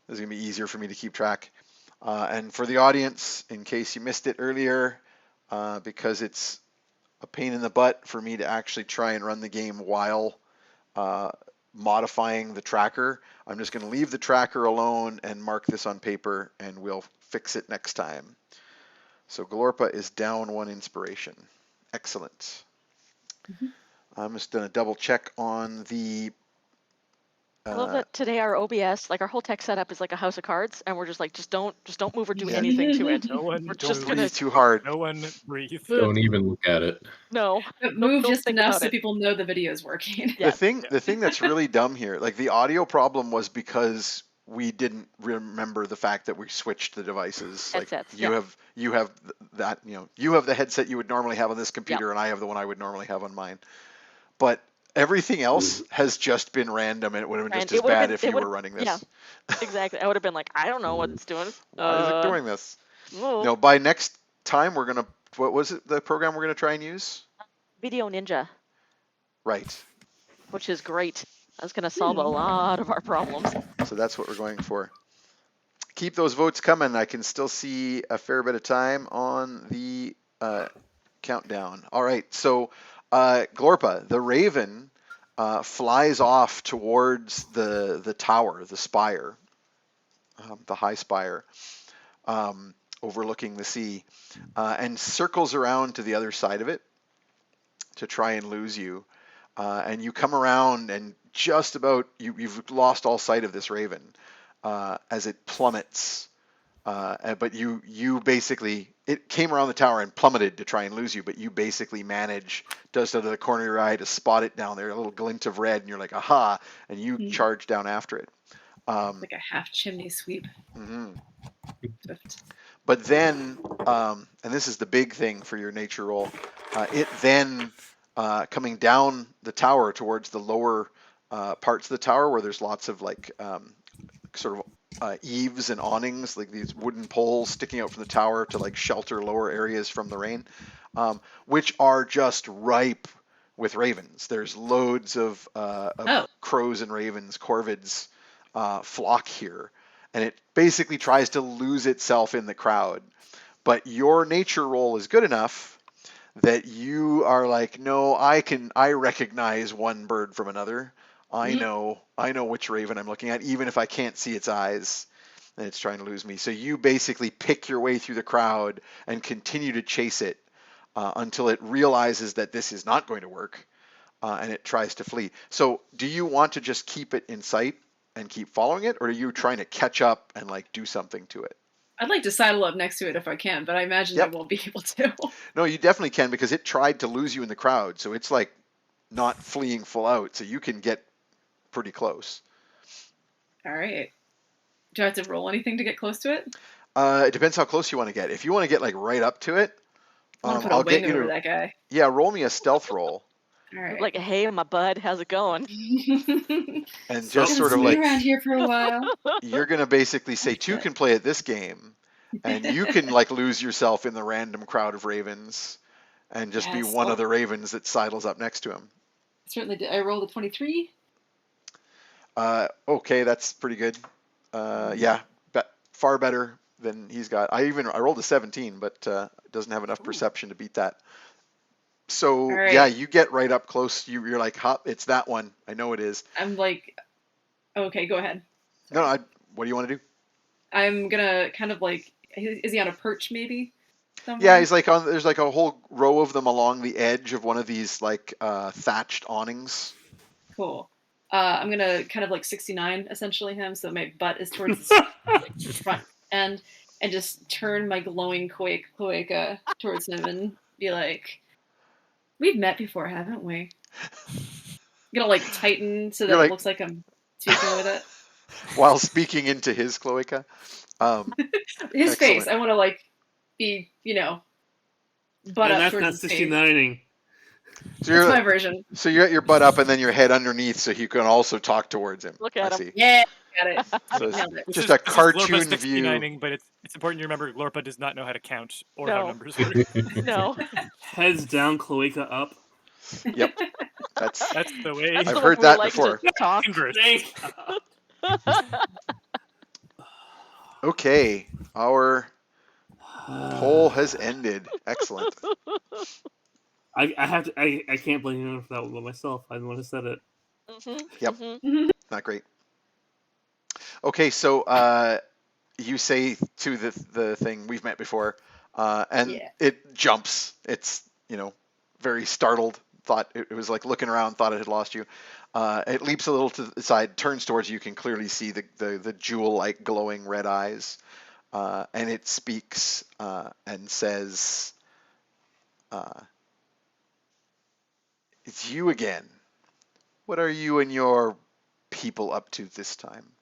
This is gonna be easier for me to keep track. And for the audience, in case you missed it earlier, because it's a pain in the butt for me to actually try and run the game while modifying the tracker, I'm just going to leave the tracker alone and mark this on paper, and we'll fix it next time. So Glorpa is down 1 inspiration. Excellent. I'm just going to double check on the I love that today our OBS, our whole tech setup is like a house of cards, and we're just just don't move or do anything to it. No one, we're just gonna too hard. No one breathe. Don't even look at it. No. But move just enough so people know the video is working. Yeah. The thing that's really dumb here, the audio problem was because we didn't remember the fact that we switched the devices. Headsets, you have that, you have the headset you would normally have on this computer, and I have the one I would normally have on mine. But everything else has just been random, and it would have been just as bad if you were running this. Yeah, exactly. I would have been I don't know what it's doing. Why is it doing this? No, by next time we're gonna. What was it? The program we're gonna try and use? Video Ninja. Right. Which is great. That's going to solve a lot of our problems. So that's what we're going for. Keep those votes coming. I can still see a fair bit of time on the countdown. All right. So Glorpa, the Raven, flies off towards the tower, the spire, the high spire, overlooking the sea, and circles around to the other side of it to try and lose you. And you come around and just about, you've lost all sight of this Raven as it plummets. But you basically, it came around the tower and plummeted to try and lose you, but you basically manage, just out of the corner of your eye, to spot it down there, a little glint of red, and you're like, aha, and you charge down after it. Like a half chimney sweep. Mm-hmm. But then, and this is the big thing for your nature roll, it then, coming down the tower towards the lower parts of the tower where there's lots of like sort of eaves and awnings, like these wooden poles sticking out from the tower to like shelter lower areas from the rain, which are just ripe with ravens. There's loads of crows and ravens, corvids, flock here, and it basically tries to lose itself in the crowd. But your nature roll is good enough that you are like, no, I recognize one bird from another. I know which raven I'm looking at, even if I can't see its eyes and it's trying to lose me. So you basically pick your way through the crowd and continue to chase it until it realizes that this is not going to work, and it tries to flee. So do you want to just keep it in sight and keep following it, or are you trying to catch up and like do something to it? I'd like to sidle up next to it if I can, but I imagine I won't be able to. No, you definitely can, because it tried to lose you in the crowd, so it's like not fleeing full out, so you can get pretty close. All right. Do I have to roll anything to get close to it? It depends how close you want to get. If you want to get like right up to it, I'll get you over that guy. Yeah, roll me a stealth roll. All right. Like, hey, my bud, how's it going? And just sort of like around here for a while. You're gonna basically say two can play at this game, and you can like lose yourself in the random crowd of ravens, and just be one of the ravens that sidles up next to him. Certainly did. I rolled a 23. Okay, that's pretty good. Yeah, far better than he's got. I rolled a 17, but doesn't have enough perception to beat that. So yeah, you get right up close. You're like, hop, it's that one. I know it is. I'm like, okay, go ahead. No, what do you want to do? I'm gonna kind of like, is he on a perch maybe? Somewhere? Yeah, he's like there's like a whole row of them along the edge of one of these like thatched awnings. Cool. I'm gonna kind of like 69 essentially him, so my butt is towards the front end, and just turn my glowing cloaca towards him and be like, "We've met before, haven't we?" I'm gonna like tighten so that it looks like I'm speaking with it. While speaking into his cloaca. His face. I want to like be, butt up towards his face. That's 69ing. So that's my version. So you got your butt up and then your head underneath, so you can also talk towards him. Look at him. See. Yeah, got it. So it's just a cartoon view. But it's important to remember Glorpa does not know how to count or how numbers work. No. Heads down, cloaca up. Yep. That's the way. I've heard that before. Talk. Okay, our poll has ended. Excellent. I can't blame him for that one myself. I'm the one who said it. Yep. Not great. Okay, so you say to the thing, we've met before, and it jumps. It's very startled. Thought it was like looking around, thought it had lost you. It leaps a little to the side, turns towards you. You can clearly see the jewel-like glowing red eyes, and it speaks and says, "It's you again. What are you and your people up to this time?"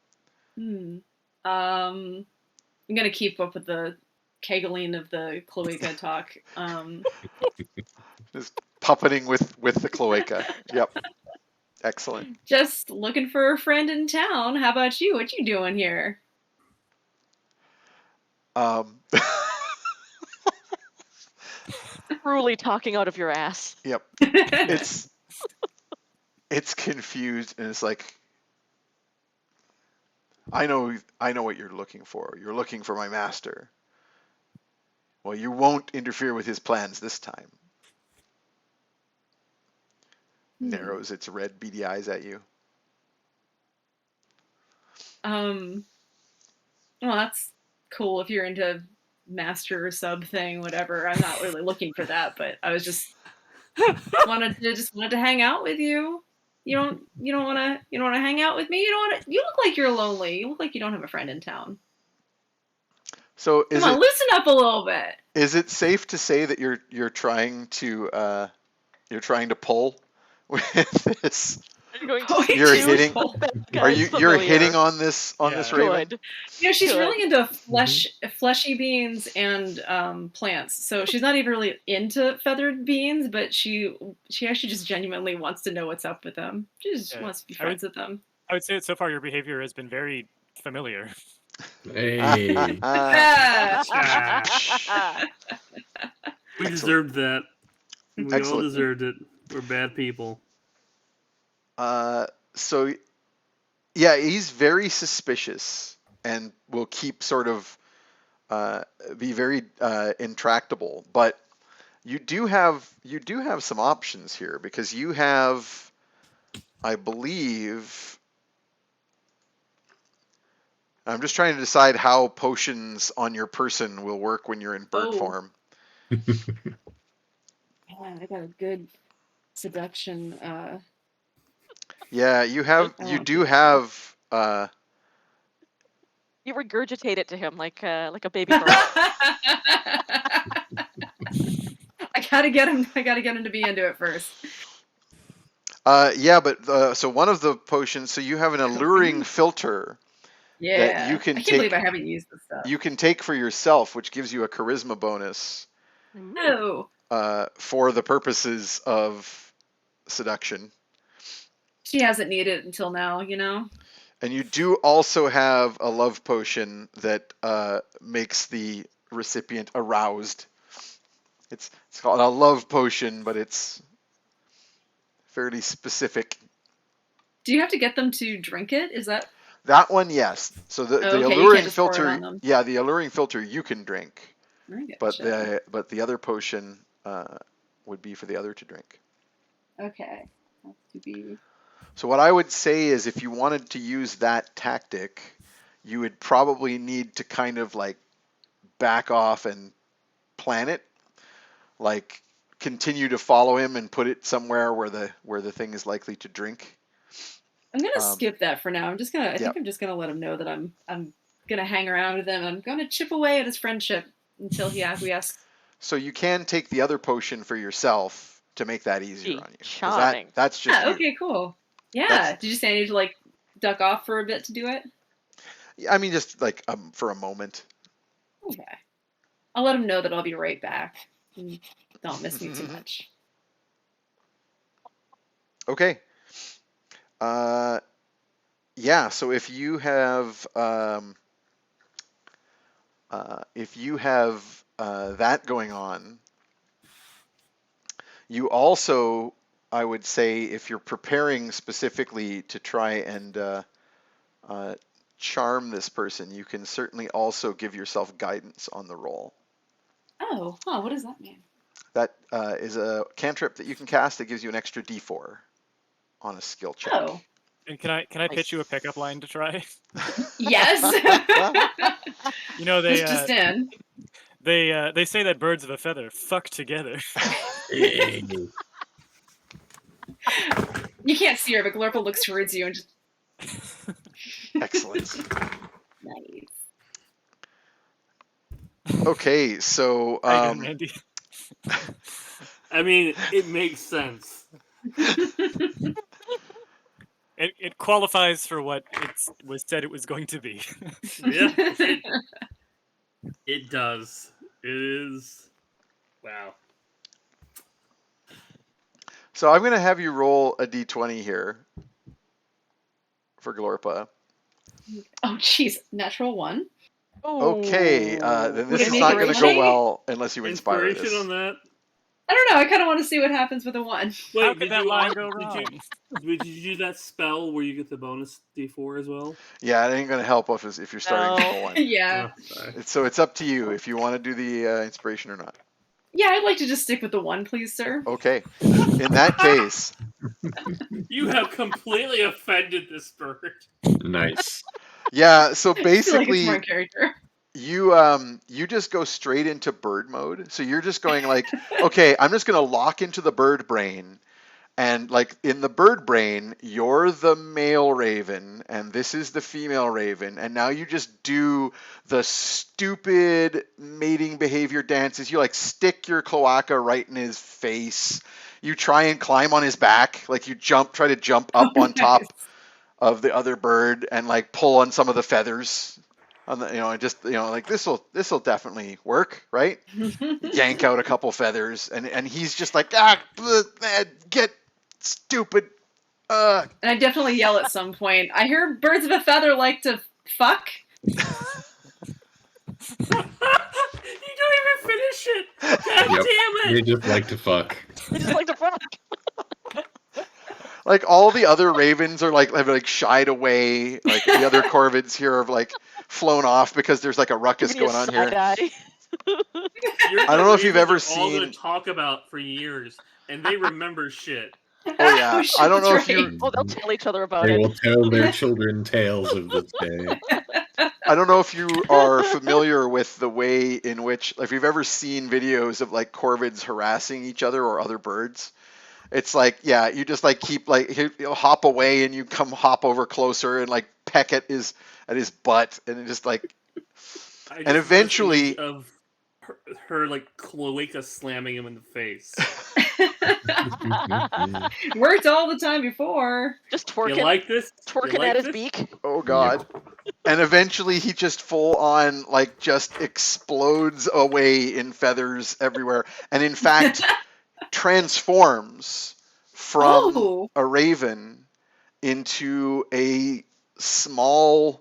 I'm gonna keep up with the kegling of the cloaca talk. Just puppeting with the cloaca. Yep. Excellent. Just looking for a friend in town. How about you? What you doing here? truly talking out of your ass. Yep. It's confused, and it's like, I know what you're looking for. You're looking for my master. Well, you won't interfere with his plans this time. Narrows its red, beady eyes at you. Well, that's cool if you're into master or sub thing, whatever. I'm not really looking for that, but I was just wanted to hang out with you. You don't want to hang out with me. You look like you're lonely. You look like you don't have a friend in town. So Come on, loosen up a little bit. Is it safe to say that you're trying to pull with this? You're hitting. You're hitting on this raven? Good. She's really into fleshy beans and plants. So she's not even really into feathered beans, but she actually just genuinely wants to know what's up with them. She just wants to be friends with them. I would say that so far your behavior has been very familiar. Hey. We deserved that. We all deserved it. We're bad people. So, yeah, he's very suspicious and will keep sort of be very intractable. But you do have some options here, because you have, I believe, I'm just trying to decide how potions on your person will work when you're in bird form. Man, I got a good seduction. Yeah, you do have. You regurgitate it to him like a baby bird. I gotta get him to be into it first. Yeah, but so one of the potions. So you have an alluring filter. Yeah, I can't believe I haven't used this stuff. You can take for yourself, which gives you a charisma bonus. No. For the purposes of seduction. She hasn't needed it until now, And you do also have a love potion that makes the recipient aroused. It's called a love potion, but it's fairly specific. Do you have to get them to drink it? Is that? That one, yes. So the alluring filter, the alluring filter you can drink, but the other potion would be for the other to drink. Okay, that's to be. So what I would say is, if you wanted to use that tactic, you would probably need to kind of like back off and plan it, like continue to follow him and put it somewhere where the thing is likely to drink. I'm gonna skip that for now. I think I'm just gonna let him know that I'm gonna hang around with him. I'm gonna chip away at his friendship until he acquiesces. So you can take the other potion for yourself to make that easier on you. That's just okay, cool. Yeah. Did you say I need to like duck off for a bit to do it? I mean, just like for a moment. Okay. I'll let him know that I'll be right back. Don't miss me too much. Okay. Yeah. So if you have that going on, you also, I would say, if you're preparing specifically to try and charm this person, you can certainly also give yourself guidance on the roll. Oh, what does that mean? That is a cantrip that you can cast that gives you an extra D4 on a skill check. Oh. And can I pitch you a pickup line to try? Yes. They just in. They say that birds of a feather fuck together. You can't see her, but Glorpa looks towards you and just. Excellent. Nice. Okay, so Randy. I mean, it makes sense. It qualifies for what it was said it was going to be. Yeah. It does. It is. Wow. So I'm going to have you roll a D20 here for Glorpa. Oh, jeez. Natural 1. Okay, then this is not going to go well unless you inspire this. Inspiration on that? I don't know. I kind of want to see what happens with a 1. Wait, how could that line go wrong? Did you do that spell where you get the bonus D4 as well? Yeah, it ain't gonna help if you're starting from a 1. Yeah. So it's up to you if you want to do the inspiration or not. Yeah, I'd like to just stick with the 1, please, sir. Okay. In that case, you have completely offended this bird. Nice. Yeah. So I basically, feel like it's more character. you just go straight into bird mode. So you're just going like, okay, I'm just gonna lock into the bird brain. And like in the bird brain, you're the male raven, and this is the female raven, and now you just do the stupid mating behavior dances. You like stick your cloaca right in his face. You try and climb on his back, like you try to jump up on top of the other bird and like pull on some of the feathers. On the, like this'll definitely work, right? Yank out a couple feathers, and he's just like, get stupid. And I definitely yell at some point. I hear birds of a feather like to fuck. You don't even finish it. God damn it! They just like to fuck. They just like to fuck. Like all the other ravens are have like shied away. Like the other corvids here have like flown off because there's like a ruckus going on here. I don't know if you've ever seen. All gonna talk about for years, and they remember shit. Oh yeah, I don't know if you. Oh, they'll tell each other about They it. will tell their children tales of this day. I don't know if you are familiar with the way in which, if you've ever seen videos of like corvids harassing each other or other birds. It's like, yeah, you just like keep like he'll hop away and you come hop over closer and like peck at his butt and it just like, and eventually of her like cloaca slamming him in the face. Worked all the time before. Just twerking. You like this? Twerking like at his this? beak. Oh god. And eventually he just full on like just explodes away in feathers everywhere. And in fact transforms from a raven into a small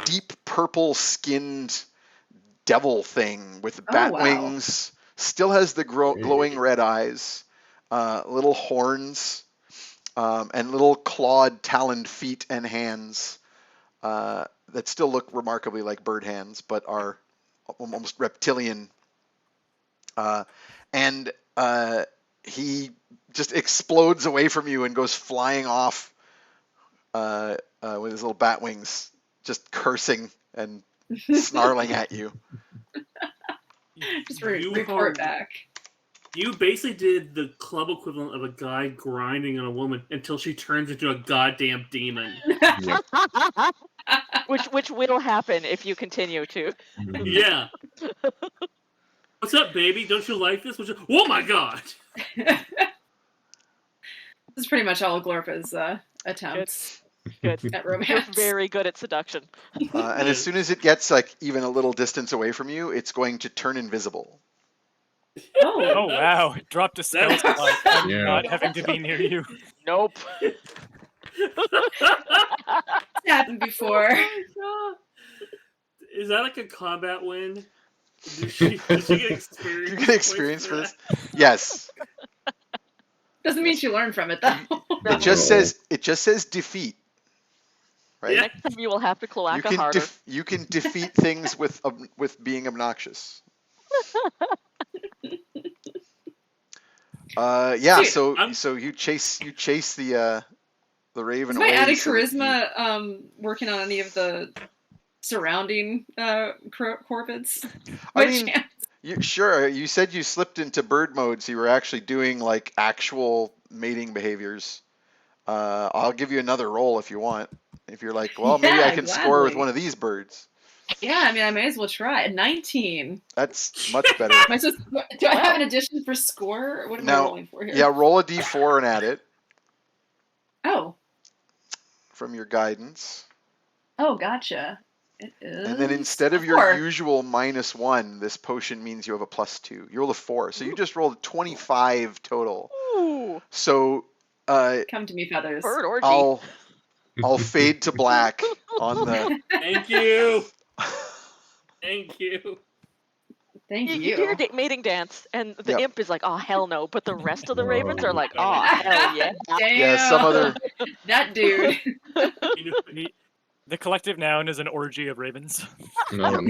deep purple skinned devil thing with bat wings. Still has the glowing red eyes, little horns, and little clawed, taloned feet and hands that still look remarkably like bird hands, but are almost reptilian. And he just explodes away from you and goes flying off with his little bat wings, just cursing and snarling at you. Just report back. You basically did the club equivalent of a guy grinding on a woman until she turns into a goddamn demon. Which will happen if you continue to. Yeah. What's up, baby? Don't you like this? Oh my god! This is pretty much all of Glorpa's attempts. Good. At romance. You're very good at seduction. And as soon as it gets like even a little distance away from you, it's going to turn invisible. Oh wow! It dropped a spell slot. I'm not having to be near you. Nope. It's happened before. Oh is that like a combat win? Does she get experience? You get experience for this? Yes. Doesn't mean she learned from it though. It just says defeat. Right? Next time you will have to cloaca harder. You can defeat things with being obnoxious. Yeah. Dude, so you chase the raven is away. my added charisma working on any of the surrounding corvids? I mean, sure. You said you slipped into bird mode, so you were actually doing like actual mating behaviors. I'll give you another roll if you want. If you're like, well, maybe I can score with one of these birds. Yeah, I mean, I may as well try. 19. That's much better. Do I have an addition for score? What am I rolling for here? Yeah, roll a d4 and add it. Oh. From your guidance. Oh, gotcha. It is. And then instead of your usual -1, this potion means you have a +2. You roll a 4, so you just rolled a 25 total. Ooh. So come to me, feathers. Bird orgy. I'll fade to black on the. Thank you. Thank you. Thank You do your mating dance, and the imp is like, "Oh hell no!" But the rest of the ravens are like, "Oh hell yeah!" Damn. Yeah, some other that dude. The collective noun is an orgy of ravens. No.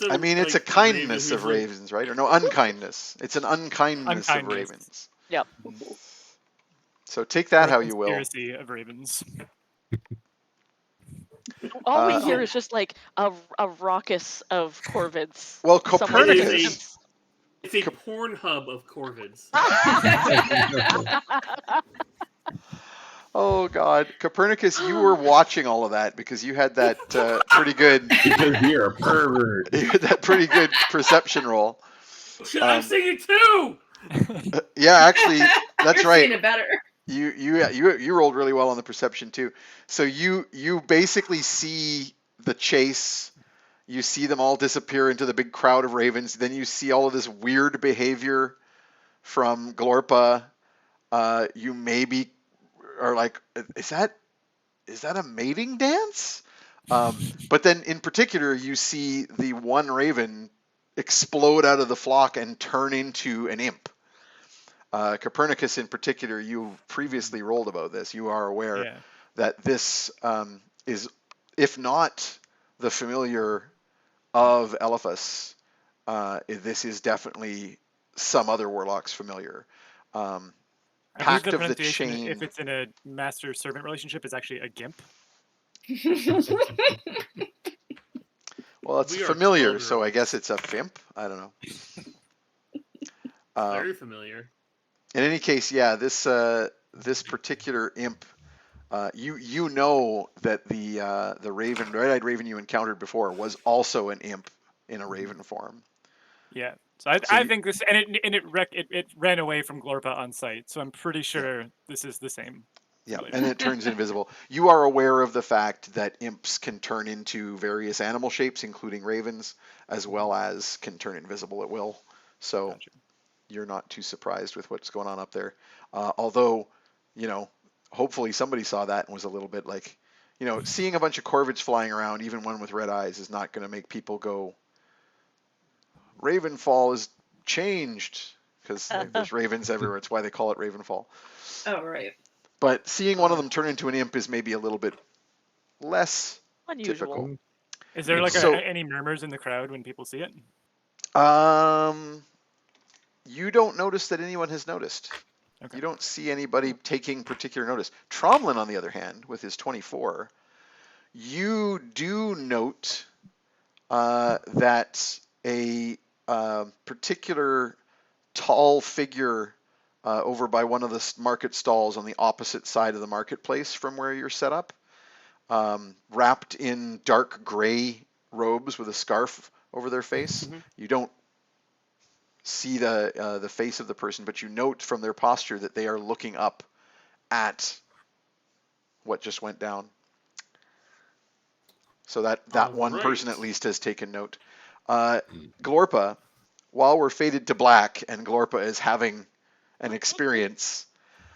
I mean, it's a kindness of ravens, right? Or no, unkindness. It's an unkindness of ravens. Yep. So take that Or how you will. Conspiracy of ravens. All we hear is just like a raucous of corvids. Well, Copernicus. It's a porn hub of corvids. Oh God, Copernicus, you were watching all of that because you had that pretty good. Because you're a pervert. You had that pretty good perception roll. I'm singing too. Yeah, actually, that's You're right. seeing it better. You rolled really well on the perception too. So you basically see the chase. You see them all disappear into the big crowd of ravens. Then you see all of this weird behavior from Glorpa. You maybe are like, is that a mating dance? But then in particular, you see the one raven explode out of the flock and turn into an imp. Copernicus in particular, you previously rolled about this. You are aware that this is, if not the familiar of Elephas, this is definitely some other warlock's familiar. Pact of the Chain. If it's in a master-servant relationship, is actually a gimp. Well, it's familiar, so I guess it's a fimp. I don't know. Very familiar. In any case, yeah, this particular imp, you know that the raven, red-eyed raven you encountered before was also an imp in a raven form. Yeah. So I think this, and it ran away from Glorpa on sight. So I'm pretty sure this is the same. Yeah, and it turns invisible. You are aware of the fact that imps can turn into various animal shapes, including ravens, as well as can turn invisible at will. So you're not too surprised with what's going on up there. Although, hopefully somebody saw that and was a little bit like, seeing a bunch of corvids flying around, even one with red eyes, is not going to make people go, Ravenfall is changed, because there's ravens everywhere. It's why they call it Ravenfall. Oh, right. But seeing one of them turn into an imp is maybe a little bit less unusual. Typical. Is there like any murmurs in the crowd when people see it? You don't notice that anyone has noticed. Okay. You don't see anybody taking particular notice. Tromlin, on the other hand, with his 24, you do note that a particular tall figure over by one of the market stalls on the opposite side of the marketplace from where you're set up, wrapped in dark gray robes with a scarf over their face. Mm-hmm. You don't see the face of the person, but you note from their posture that they are looking up at what just went down. So that one person at least has taken note. Glorpa, while we're faded to black and Glorpa is having an experience,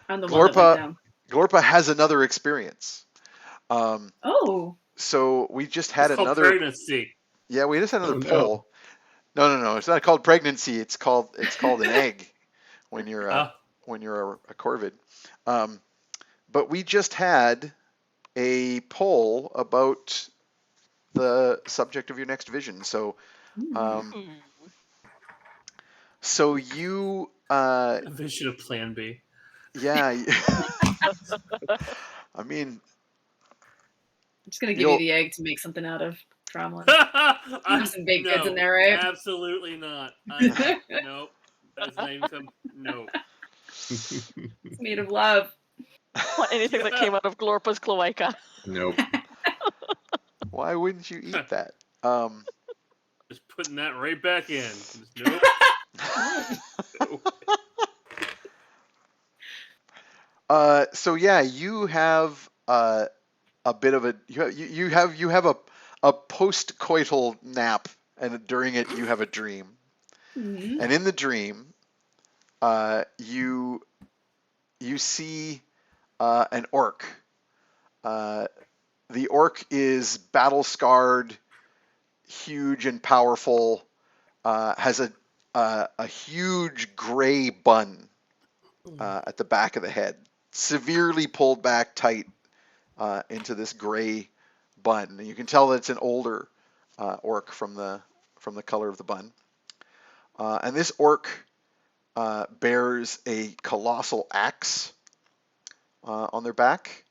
Glorpa has another experience. So we just had another pregnancy. Yeah, we just had another poll. No. It's not called pregnancy. It's called an egg when you're a corvid. But we just had a poll about the subject of your next vision. So, you a vision of Plan B. Yeah. I mean, I'm just gonna give you the egg to make something out of. Tromlin. Some baked goods in there, right? Absolutely not. Nope. That's not even no. It's made of love. Want anything that came out of Glorpa's cloaca. Nope. Why wouldn't you eat that? Just putting that right back in. Nope. So yeah, you have a bit of a you have a post-coital nap, and during it you have a dream. Mm-hmm. And in the dream, you see an orc. The orc is battle-scarred, huge and powerful, has a huge gray bun at the back of the head, severely pulled back tight into this gray bun. And you can tell that it's an older orc from the color of the bun. And this orc bears a colossal axe on their back.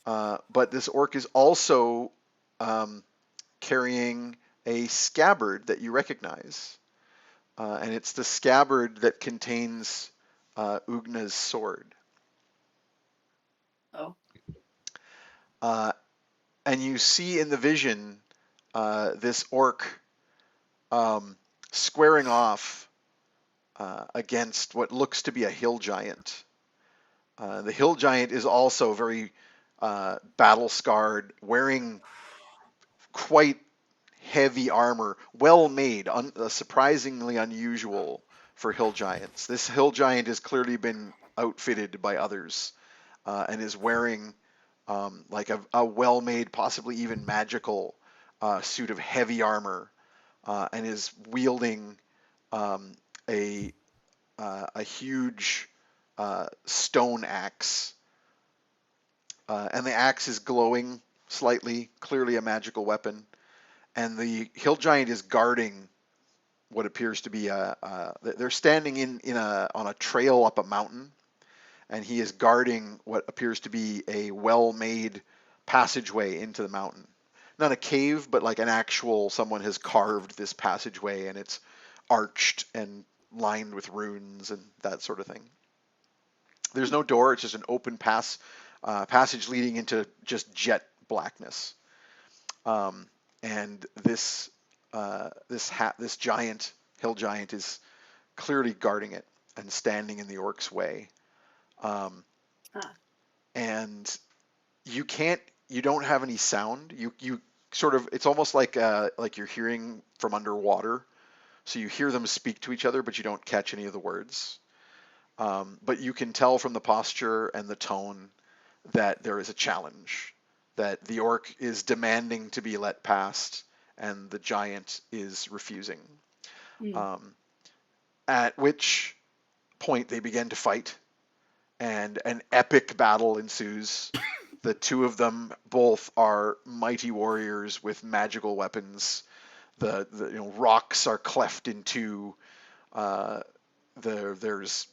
But this orc is also carrying a scabbard that you recognize. And it's the scabbard that contains Ugna's sword. Oh. And you see in the vision this orc squaring off against what looks to be a hill giant. The hill giant is also very battle scarred, wearing quite heavy armor, well made, surprisingly unusual for hill giants. This hill giant has clearly been outfitted by others and is wearing like a well made, possibly even magical suit of heavy armor and is wielding a huge stone axe. And the axe is glowing slightly, clearly a magical weapon. And the hill giant is guarding what appears to be they're standing on a trail up a mountain, and he is guarding what appears to be a well-made passageway into the mountain. Not a cave, but like an actual, someone has carved this passageway, and it's arched and lined with runes and that sort of thing. There's no door, it's just an open passage leading into just jet blackness. And this giant, hill giant, is clearly guarding it and standing in the orc's way. And you don't have any sound. You sort of, it's almost like you're hearing from underwater. So you hear them speak to each other, but you don't catch any of the words. But you can tell from the posture and the tone that there is a challenge, that the orc is demanding to be let past, and the giant is refusing. At which point they begin to fight, and an epic battle ensues. The two of them both are mighty warriors with magical weapons. The rocks are cleft in two. There's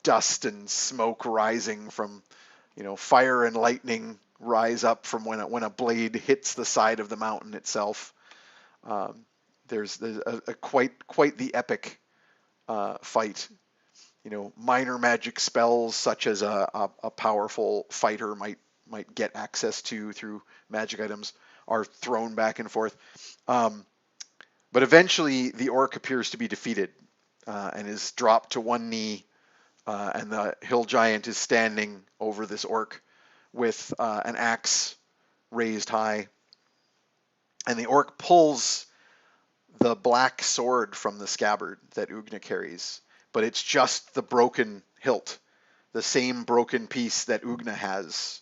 dust and smoke rising from fire and lightning rise up from when a blade hits the side of the mountain itself. There's a quite the epic fight. Minor magic spells such as a powerful fighter might get access to through magic items are thrown back and forth. But eventually the orc appears to be defeated and is dropped to one knee, and the hill giant is standing over this orc with an axe raised high. And the orc pulls the black sword from the scabbard that Ugna carries, but it's just the broken hilt, the same broken piece that Ugna has.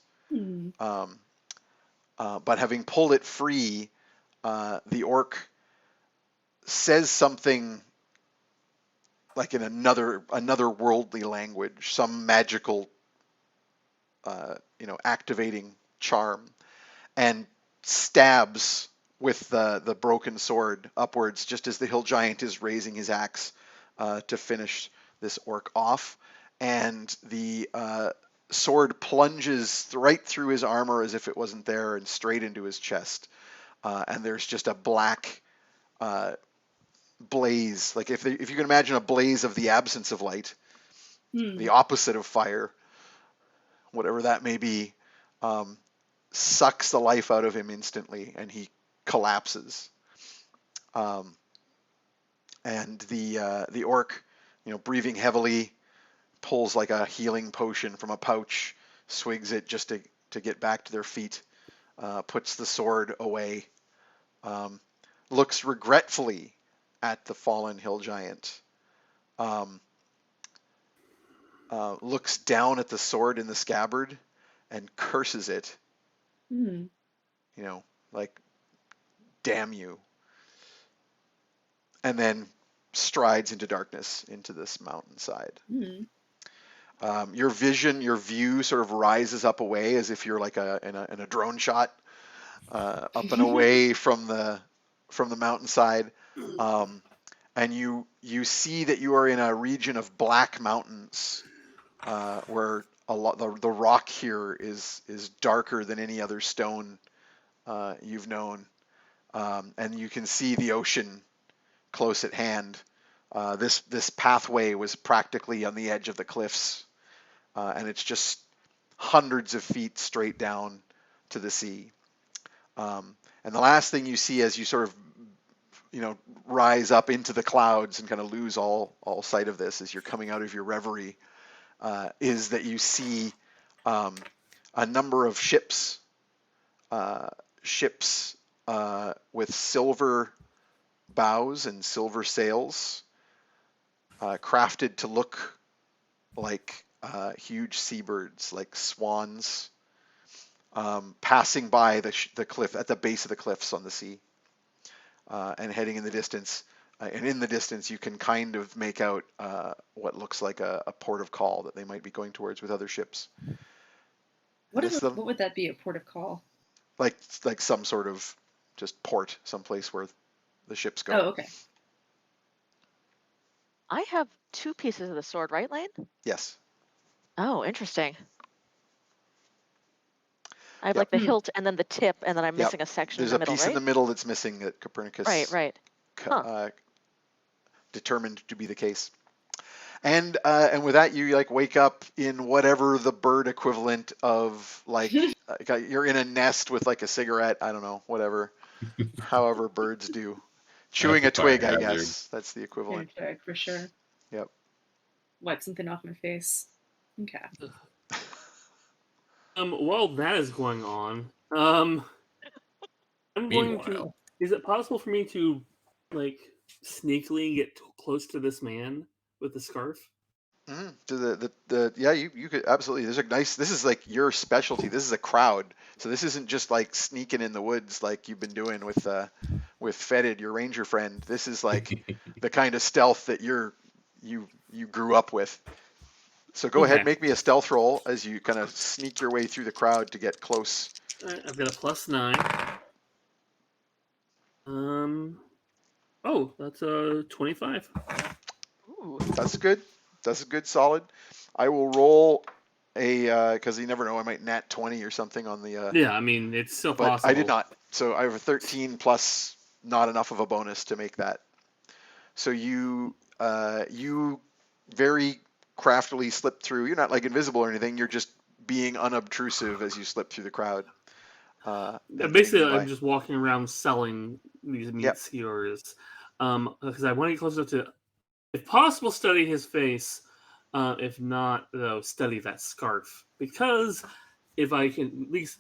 But having pulled it free, the orc says something like in another worldly language, some magical, activating charm, and stabs with the broken sword upwards, just as the hill giant is raising his axe to finish this orc off. And the sword plunges right through his armor as if it wasn't there, and straight into his chest. And there's just a black blaze, like if you can imagine a blaze of the absence of light, the opposite of fire, whatever that may be, sucks the life out of him instantly, and he collapses. And the orc, breathing heavily, pulls like a healing potion from a pouch, swigs it just to get back to their feet, puts the sword away, looks regretfully at the fallen hill giant, looks down at the sword in the scabbard and curses it. Like damn you, and then strides into darkness into this mountainside. Your view sort of rises up away as if you're like in a drone shot, up and away from the mountainside, and you see that you are in a region of black mountains, where the rock here is darker than any other stone you've known, and you can see the ocean close at hand. This pathway was practically on the edge of the cliffs, and it's just hundreds of feet straight down to the sea. And the last thing you see as you sort of rise up into the clouds and kind of lose all sight of this as you're coming out of your reverie, is that you see a number of ships with silver bows and silver sails, crafted to look like huge seabirds, like swans, passing by the cliff at the base of the cliffs on the sea, and heading in the distance. And in the distance, you can kind of make out what looks like a port of call that they might be going towards with other ships. What would that be, a port of call? Like some sort of just port, someplace where the ships go. Oh, okay. I have 2 pieces of the sword, right, Lane? Yes. Oh, interesting. I have like the hilt and then the tip, and then I'm missing a section in the middle, There's a piece in the middle that's missing that Copernicus determined to be the case. And with that, you like wake up in whatever the bird equivalent of like you're in a nest with like a cigarette. I don't know, whatever, however birds do, chewing a twig. I guess that's the equivalent. For sure. Yep. Wipe something off my face. Okay. While that is going on, I'm going to. Is it possible for me to like sneakily get close to this man with the scarf? You could absolutely. This is like your specialty. This is a crowd, so this isn't just like sneaking in the woods like you've been doing with Fetid, your ranger friend. This is like the kind of stealth that you grew up with. So go ahead, make me a stealth roll as you kind of sneak your way through the crowd to get close. All right, I've got a +9. Oh, that's a 25. Ooh. That's good. That's a good solid. I will roll a because you never know, I might nat 20 or something on the. Yeah, I mean it's still but possible. I did not. So I have a 13 plus not enough of a bonus to make that. So you very craftily slip through. You're not like invisible or anything. You're just being unobtrusive as you slip through the crowd. Basically, I'm just walking around selling these meat skewers, because I want to get close enough to, if possible, study his face. If not, though, study that scarf. Because if I can at least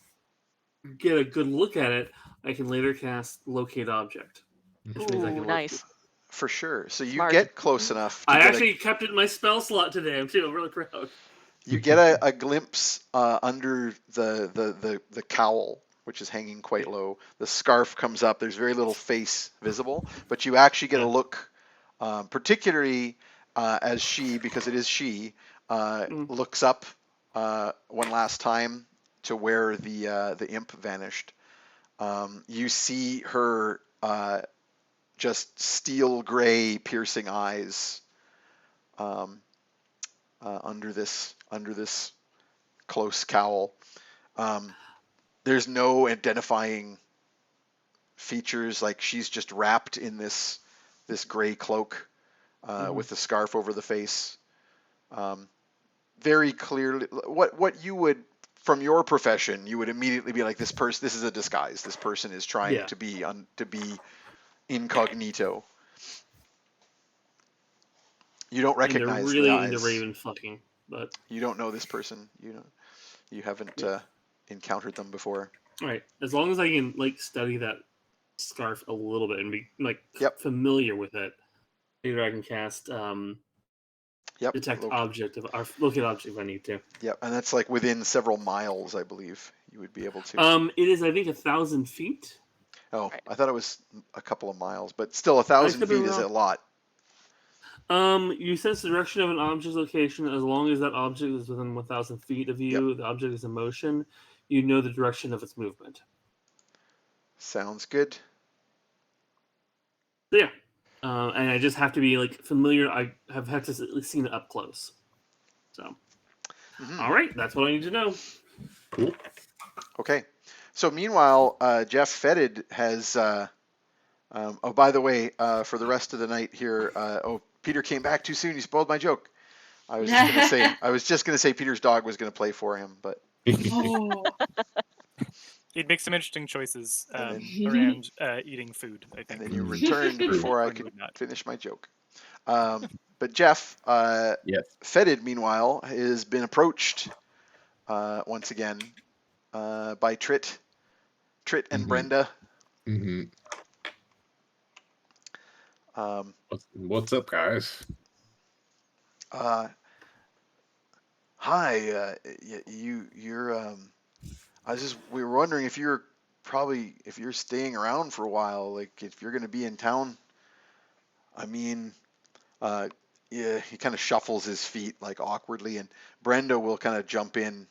get a good look at it, I can later cast Locate Object. Which means I can nice. For sure. So you get close enough. I actually kept it in my spell slot today. I'm really proud. You get a glimpse under the cowl, which is hanging quite low. The scarf comes up. There's very little face visible, but you actually get a look, particularly as she, because it is she, looks up one last time to where the imp vanished. You see her just steel gray piercing eyes under this close cowl. There's no identifying features, like she's just wrapped in this gray cloak with the scarf over the face. Very clearly, what you would, from your profession, you would immediately be like, this is a disguise. This person is trying to be incognito. You don't recognize they're really the eyes. into raven fucking, but you don't know this person. You haven't encountered them before. All right, as long as I can study that scarf a little bit and be familiar with it, maybe I can cast detect object or locate object if I need to. Yep, and that's within several miles, I believe you would be able to. It is, I think, 1,000 feet. Oh, Right. I thought it was a couple of miles, but still 1,000 feet is a lot. You sense the direction of an object's location as long as that object is within 1,000 feet of you. Yep. The object is in motion. You know the direction of its movement. Sounds good. So yeah, and I just have to be like familiar. I have had to at least seen it up close. So, all right, that's what I need to know. Cool. Okay. So meanwhile, Jeff Fetid has. Oh, by the way, for the rest of the night here, Peter came back too soon. He spoiled my joke. I was just gonna say Peter's dog was gonna play for him, but Oh. He'd make some interesting choices And around eating food, I think. and then you returned before I could finish my joke. But Jeff, Yes. Fetid, meanwhile, has been approached once again by Trit and Brenda. Mm-hmm. What's up, guys? Hi, you're. We were wondering if you're staying around for a while, like if you're going to be in town. I mean, yeah, he kind of shuffles his feet like awkwardly, and Brenda will kind of jump in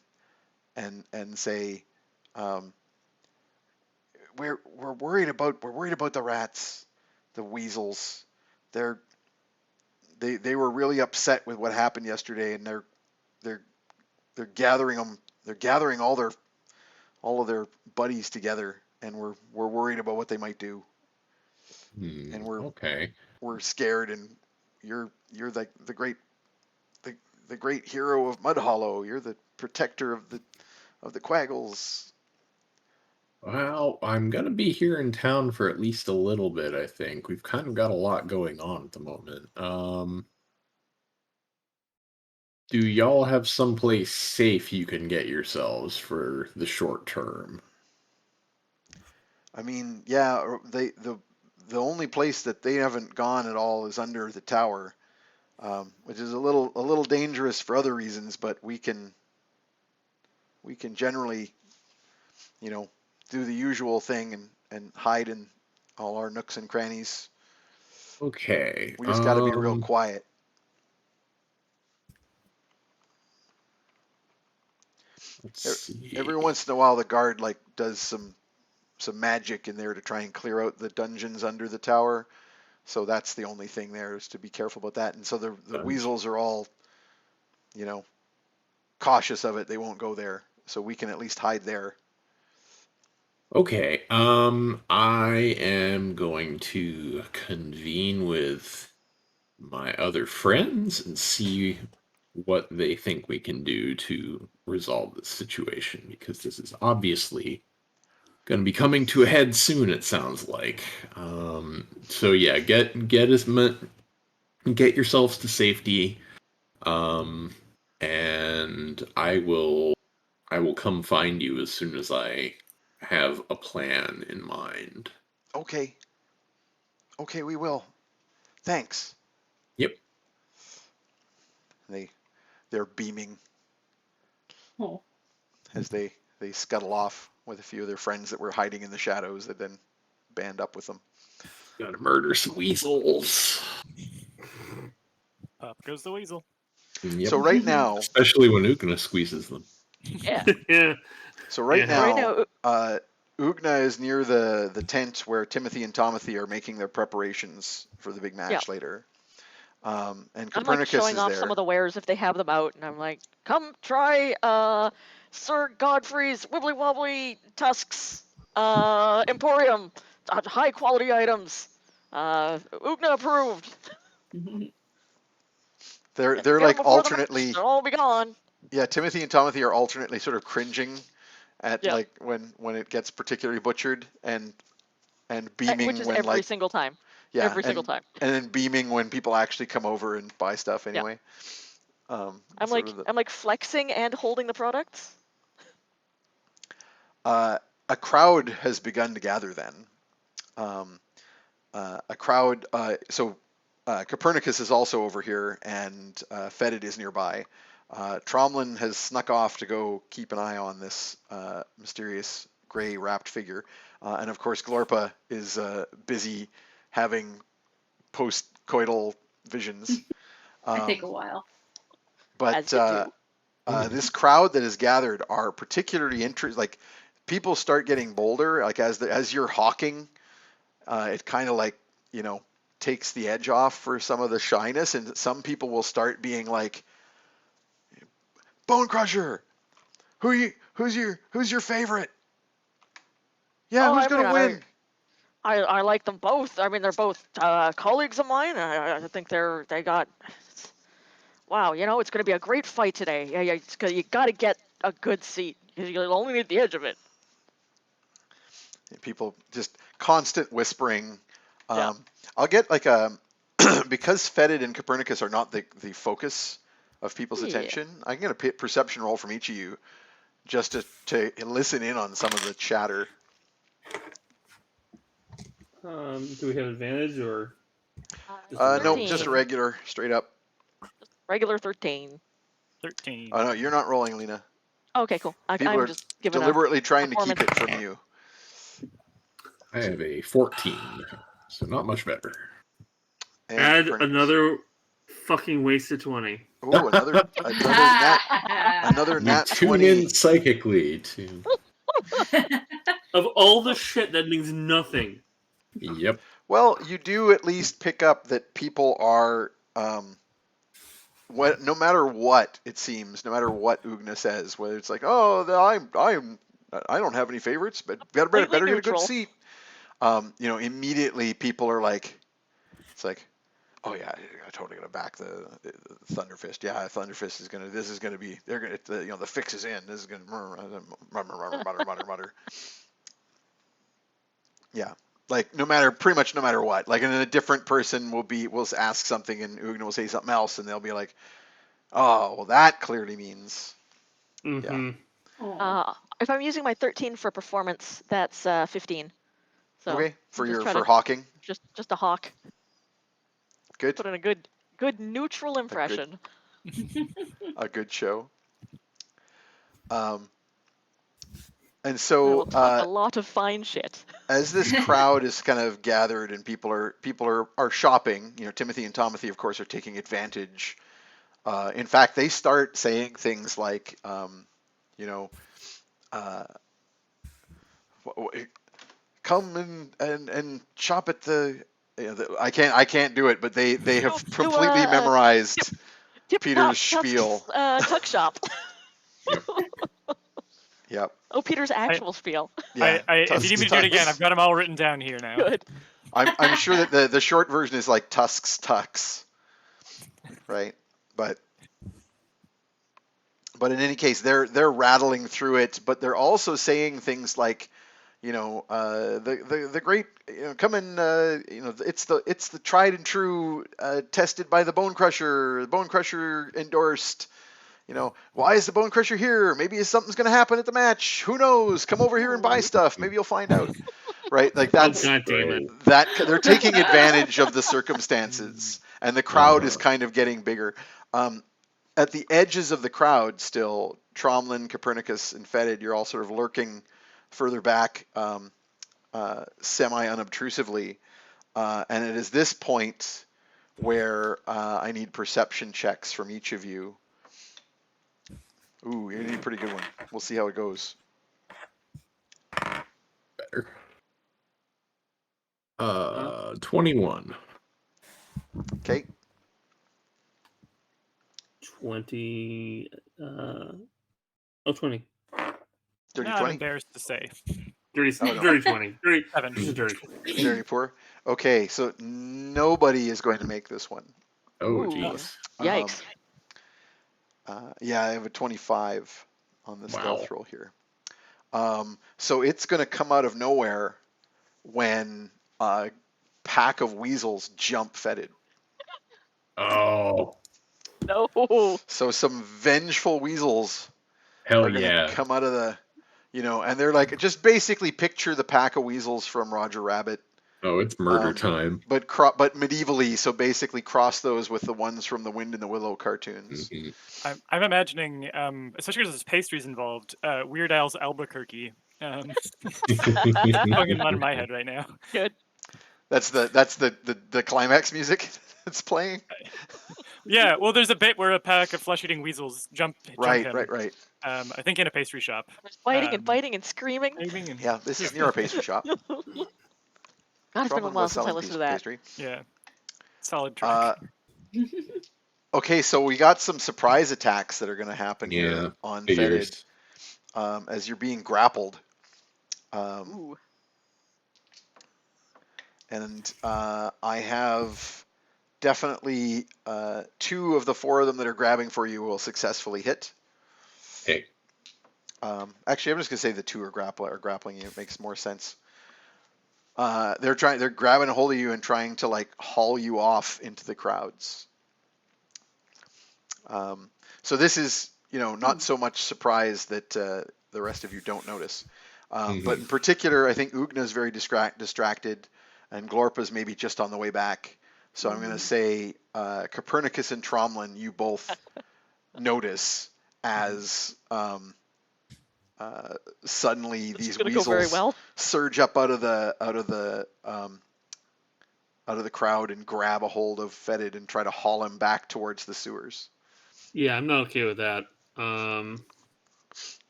and say, we're worried about the rats, the weasels. They were really upset with what happened yesterday, and they're gathering them. They're gathering all of their buddies together, and we're worried about what they might do. And we're scared, and you're like the great hero of Mud Hollow. You're the protector of the Quaggles. Well, I'm gonna be here in town for at least a little bit, I think. We've kind of got a lot going on at the moment. Do y'all have someplace safe you can get yourselves for the short term? I mean, yeah, the only place that they haven't gone at all is under the tower, which is a little dangerous for other reasons, but we can generally, do the usual thing and hide in all our nooks and crannies. Okay. We just got to be real quiet. Let's see. Every once in a while, the guard does some magic in there to try and clear out the dungeons under the tower. So that's the only thing there, is to be careful about that. And so the weasels are all, cautious of it. They won't go there. So we can at least hide there. Okay. I am going to convene with my other friends and see what they think we can do to resolve this situation, because this is obviously going to be coming to a head soon, it sounds like. So yeah, get yourselves to safety, and I will come find you as soon as I have a plan in mind. Okay, we will. Thanks. Yep. They're beaming Oh. as they scuttle off with a few of their friends that were hiding in the shadows that then band up with them. Gotta murder some weasels. Up goes the weasel. Yep. So right now, especially when Ugna squeezes them. Yeah. Yeah. So right now, Ugna is near the tent where Timothy and Tomothy are making their preparations for the big match later. And Copernicus I'm showing is off there. some of the wares if they have them out, and I'm like, come try Sir Godfrey's Wibbly Wobbly Tusks Emporium, high quality items, Ugna approved. They're like alternately. They'll all be gone. Yeah, Timothy and Tomothy are alternately sort of cringing at like when it gets particularly butchered, and beaming which is when every single time. Yeah, every single time. And then beaming when people actually come over and buy stuff anyway. I'm like flexing and holding the products. A crowd has begun to gather then. A crowd. So Copernicus is also over here, and Fetid is nearby. Tromlin has snuck off to go keep an eye on this mysterious gray wrapped figure. And of course, Glorpa is busy having post-coital visions. I take a while. But this crowd that is gathered are particularly interested. Like, people start getting bolder. Like, as you're hawking, it kind of like, takes the edge off for some of the shyness, and some people will start being like, Bone Crusher, who's your favorite? Yeah, who's gonna win? I like them both. I mean, they're both colleagues of mine. I think they got. Wow, it's going to be a great fight today. Yeah, you got to get a good seat because you'll only need the edge of it. People just constant whispering. Yeah. I'll get like a because Fetid and Copernicus are not the focus of people's attention. I can get a perception roll from each of you just to listen in on some of the chatter. Do we have advantage or? No, just a regular, straight up. Regular 13. 13. Oh no, you're not rolling, Lena. Okay, cool. People I'm are just giving deliberately trying to keep it from you. I have a 14, so not much better. And add another fucking wasted 20. Oh, another nat Tune 20. in psychically to. Of all the shit that means nothing. Yep. Well, you do at least pick up that people are, no matter what it seems, no matter what Ugna says, whether it's like, oh, I don't have any favorites, but better get a good seat. Immediately people are like, it's like, oh yeah, I'm totally gonna back the Thunderfist. Yeah, Thunderfist this is gonna be, they're gonna, the fix is in. This is gonna mutter. Yeah, like pretty much no matter what. Like, and then a different person will ask something, and Ugna will say something else, and they'll be like, oh, well, that clearly means. Mm-hmm. Yeah. If I'm using my 13 for performance, that's 15. So okay, for hawking. Just a hawk. Good. Put in a good neutral impression. A good show. And so a lot of fine shit. As this crowd is kind of gathered and people are shopping, Timothy and Tomothy, of course, are taking advantage. In fact, they start saying things like, come and shop at the. I can't do it, but they have completely memorized Peter's spiel. Tuck shop. Yep. Oh, Peter's actual spiel. Yeah. If you need me to do it again, I've got them all written down here now. Good. I'm sure that the short version is like Tusk's Tucks, right? But in any case, they're rattling through it, but they're also saying things like, the great, come and, it's the tried and true, tested by the Bone Crusher. The Bone Crusher endorsed. Why is the Bone Crusher here? Maybe something's going to happen at the match. Who knows? Come over here and buy stuff. Maybe you'll find out. Right? Like, that's God damn it. that they're taking advantage of the circumstances, and the crowd is kind of getting bigger. At the edges of the crowd, still, Tromlin, Copernicus, and Fetid, you're all sort of lurking further back, semi-unobtrusively, and it is this point where I need perception checks from each of you. Ooh, you need a pretty good one. We'll see how it goes. Better. 21. Okay. 20. 20. Dirty I'm 20? embarrassed to say. Dirty 20. Dirty 7. Dirty. Very poor. Okay, so nobody is going to make this one. Oh, jeez. Yikes. Yeah, I have a 25 on the stealth roll here. So it's going to come out of nowhere when a pack of weasels jump Fetid. Oh. No. So some vengeful weasels Hell are going to come out of the, and they're like, just basically picture the pack of weasels from Roger Rabbit. Oh, it's murder time. But medievally, so basically cross those with the ones from the Wind in the Willow cartoons. Mm-hmm. I'm imagining, especially because there's pastries involved, Weird Al's Albuquerque Fucking on my head right now. Good. That's the climax music that's playing. Yeah, well, there's a bit where a pack of flesh-eating weasels jump Right, him. right. I think in a pastry shop. There's fighting and biting and screaming. Yeah, this is near a pastry shop. God, it's been a Tromblin while was since I selling listened to that. pastry. Yeah, solid track. Okay, so we got some surprise attacks that are going to happen here on Fetid as you're being grappled. Ooh. And I have definitely 2 of the 4 of them that are grabbing for you will successfully hit. Okay. Actually, I'm just gonna say the 2 are grappling you. It makes more sense. They're grabbing a hold of you and trying to like haul you off into the crowds. So this is, not so much surprise that the rest of you don't notice. But in particular, I think Ugna is very distracted, and Glorpa's maybe just on the way back. So I'm going to say Copernicus and Tromlin, you both notice as suddenly these weasels surge up out of the crowd and grab a hold of Fetid and try to haul him back towards the sewers. Yeah, I'm not okay with that.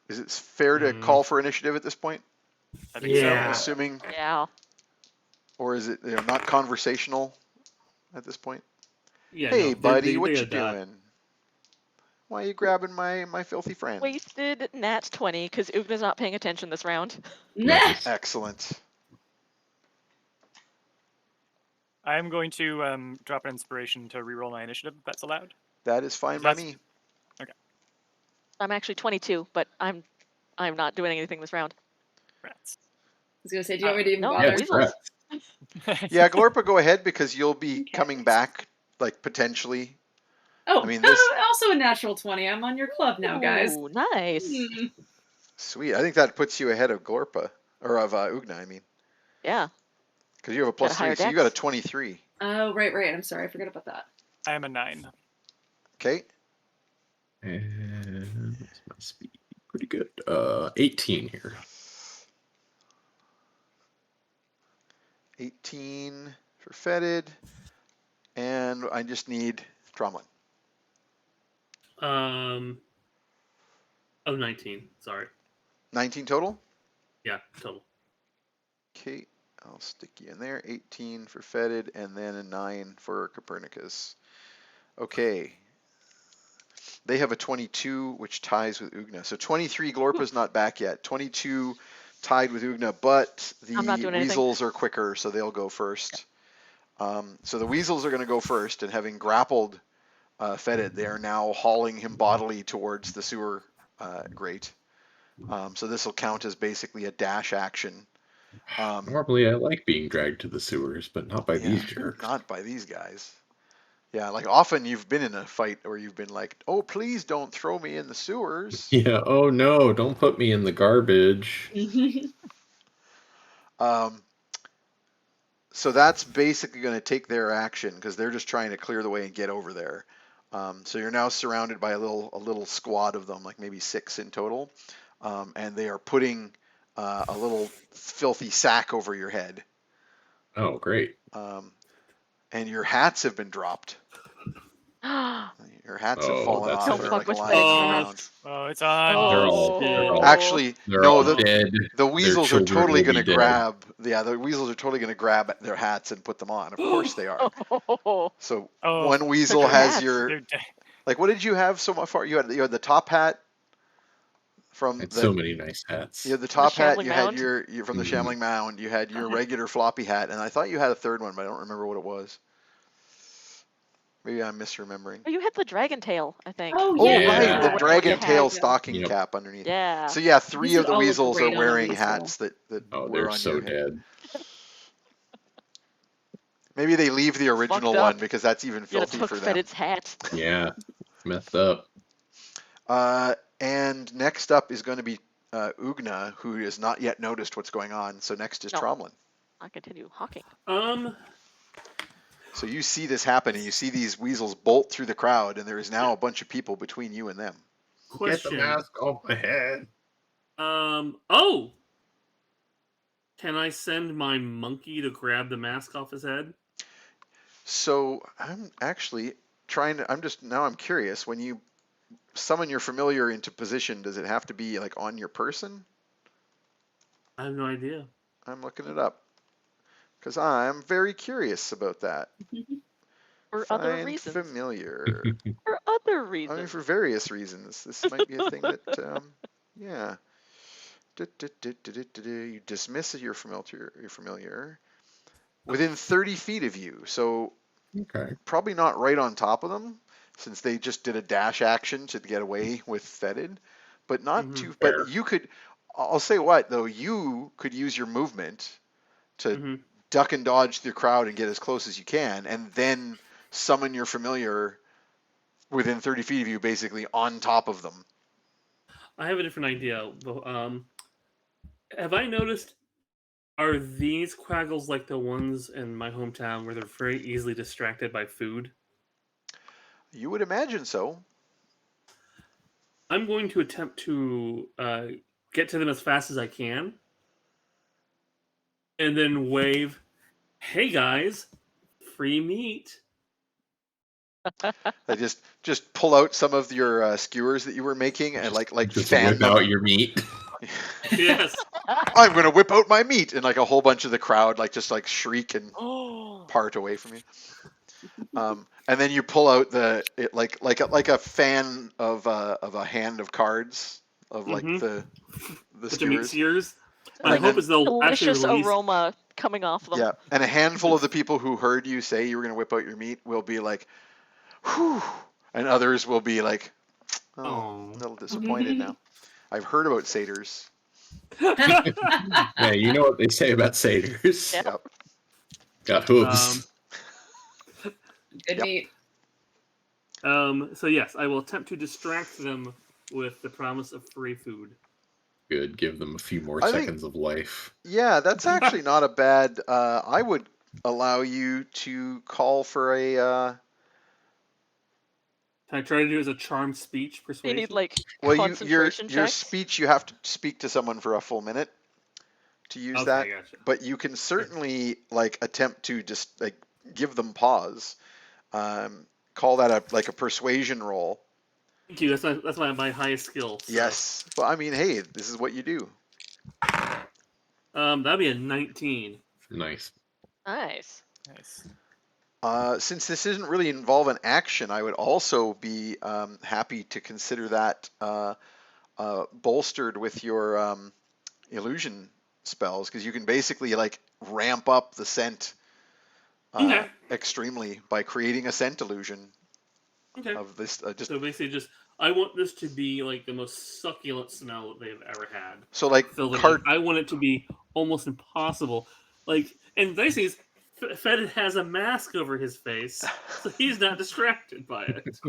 Is it fair to call for initiative at this point? I think so. I'm assuming. Yeah. Or is it not conversational at this point? Yeah. Hey, no, buddy, what you doing? Why are you grabbing my filthy friend? Wasted nat 20 because Ugna's not paying attention this round. Nice. Excellent. I'm going to drop an inspiration to reroll my initiative, if that's allowed. That is fine by me. Okay. I'm actually 22, but I'm not doing anything this round. Rats. I was gonna say, do you want me to even No, bother? weasels. Yeah, Glorpa, go ahead because you'll be coming back, like potentially. Oh, I mean, also a natural 20. I'm on your club now, guys. Ooh, nice. Sweet. I think that puts you ahead of Glorpa or of Ugna. I mean. Yeah. Because you have a +3, so you got a 23. Oh, right. I'm sorry, I forgot about that. I am a 9. Okay. And this must be pretty good. 18 here. 18 for Fetid, and I just need Tromlin. 19. Sorry. 19 total? Yeah, total. Okay, I'll stick you in there. 18 for Fetid, and then a 9 for Copernicus. Okay. They have a 22, which ties with Ugna. So 23, Glorpa's not back yet. 22 tied with Ugna, but the weasels are quicker, so they'll go first. So the weasels are going to go first, and having grappled Fetid, they are now hauling him bodily towards the sewer grate. So this will count as basically a dash action. Normally, I like being dragged to the sewers, but not by these jerks. Not by these guys. Yeah, like often you've been in a fight where you've been like, oh, please don't throw me in the sewers. Yeah, oh no, don't put me in the garbage. So that's basically going to take their action because they're just trying to clear the way and get over there. So you're now surrounded by a little squad of them, like maybe 6 in total, and they are putting a little filthy sack over your head. Oh, great. And your hats have been dropped. Your hats have fallen off. Don't fuck with Fetid's hats. Oh, it's on. They're all Actually, dead. The weasels are totally going to grab. Yeah, the weasels are totally going to grab their hats and put them on. Of course they are. So one weasel has your. Like, what did you have so far? You had the top hat. So many nice hats. You had the top hat. You had your from the Shambling Mound. You had your regular floppy hat, and I thought you had a third one, but I don't remember what it was. Maybe I'm misremembering. Oh, you had the dragon tail, I think. Oh, right, the dragon tail stocking cap underneath. Yeah. So yeah, 3 of the weasels are wearing hats that were on your head. Dead. Maybe they leave the original one because that's even filthy took for them. Fetid's hat. Yeah, messed up. And next up is going to be Ugna, who has not yet noticed what's going on. So next is Tromlin. I continue hawking. So you see this happen, and you see these weasels bolt through the crowd, and there is now a bunch of people between you and them. Question. Get the mask off my head. Oh! Can I send my monkey to grab the mask off his head? So I'm actually I'm curious. When you summon your familiar into position, does it have to be like on your person? I have no idea. I'm looking it up because I'm very curious about that. For Find other reasons. familiar. For other I mean, reasons. for various reasons. This might be a thing that, yeah. You dismiss your familiar within 30 feet of you. So Okay. probably not right on top of them, since they just did a dash action to get away with Fetid. But not too. Fair. But you could. I'll say what though. You could use your movement to duck and dodge the crowd and get as close as you can, and then summon your familiar within 30 feet of you, basically on top of them. I have a different idea. Have I noticed, are these quaggles like the ones in my hometown where they're very easily distracted by food? You would imagine so. I'm going to attempt to get to them as fast as I can, and then wave, "Hey guys, free meat!" I just pull out some of your skewers that you were making and like Just fan whip them. out your meat. Yes. I'm gonna whip out my meat, and like a whole bunch of the crowd just shriek and part away from you. And then you pull out like a fan of a hand of cards of like the meat skewers. skewers. And My hope then- is they'll actually Delicious release. aroma coming off them. Yeah, and a handful of the people who heard you say you were gonna whip out your meat will be like, "Whew," and others will be like, "Oh, Oh. a little disappointed now. I've heard about satyrs." Yeah, you know what they say about satyrs. Yeah. Yep. Got hooves. Good meat. So yes, I will attempt to distract them with the promise of free food. Good. Give them a few more I think- seconds of life. Yeah, that's actually not a bad. I would allow you to call for a. Can I try to do it as a charmed speech They persuasion? need like Well, concentration your checks. speech, you have to speak to someone for a full minute to use Okay, that. gotcha. But you can certainly attempt to just give them pause. Call that a persuasion roll. Thank you. That's my highest skill. So. Yes. Well, I mean, hey, this is what you do. That'd be a 19. Nice. Nice. Nice. Since this doesn't really involve an action, I would also be happy to consider that bolstered with your illusion spells, because you can basically ramp up the scent extremely by creating a scent illusion of this. So basically, I want this to be like the most succulent smell that they've ever had. So I want it to be almost impossible. And the nice thing is, Fetid has a mask over his face, so he's not distracted by it.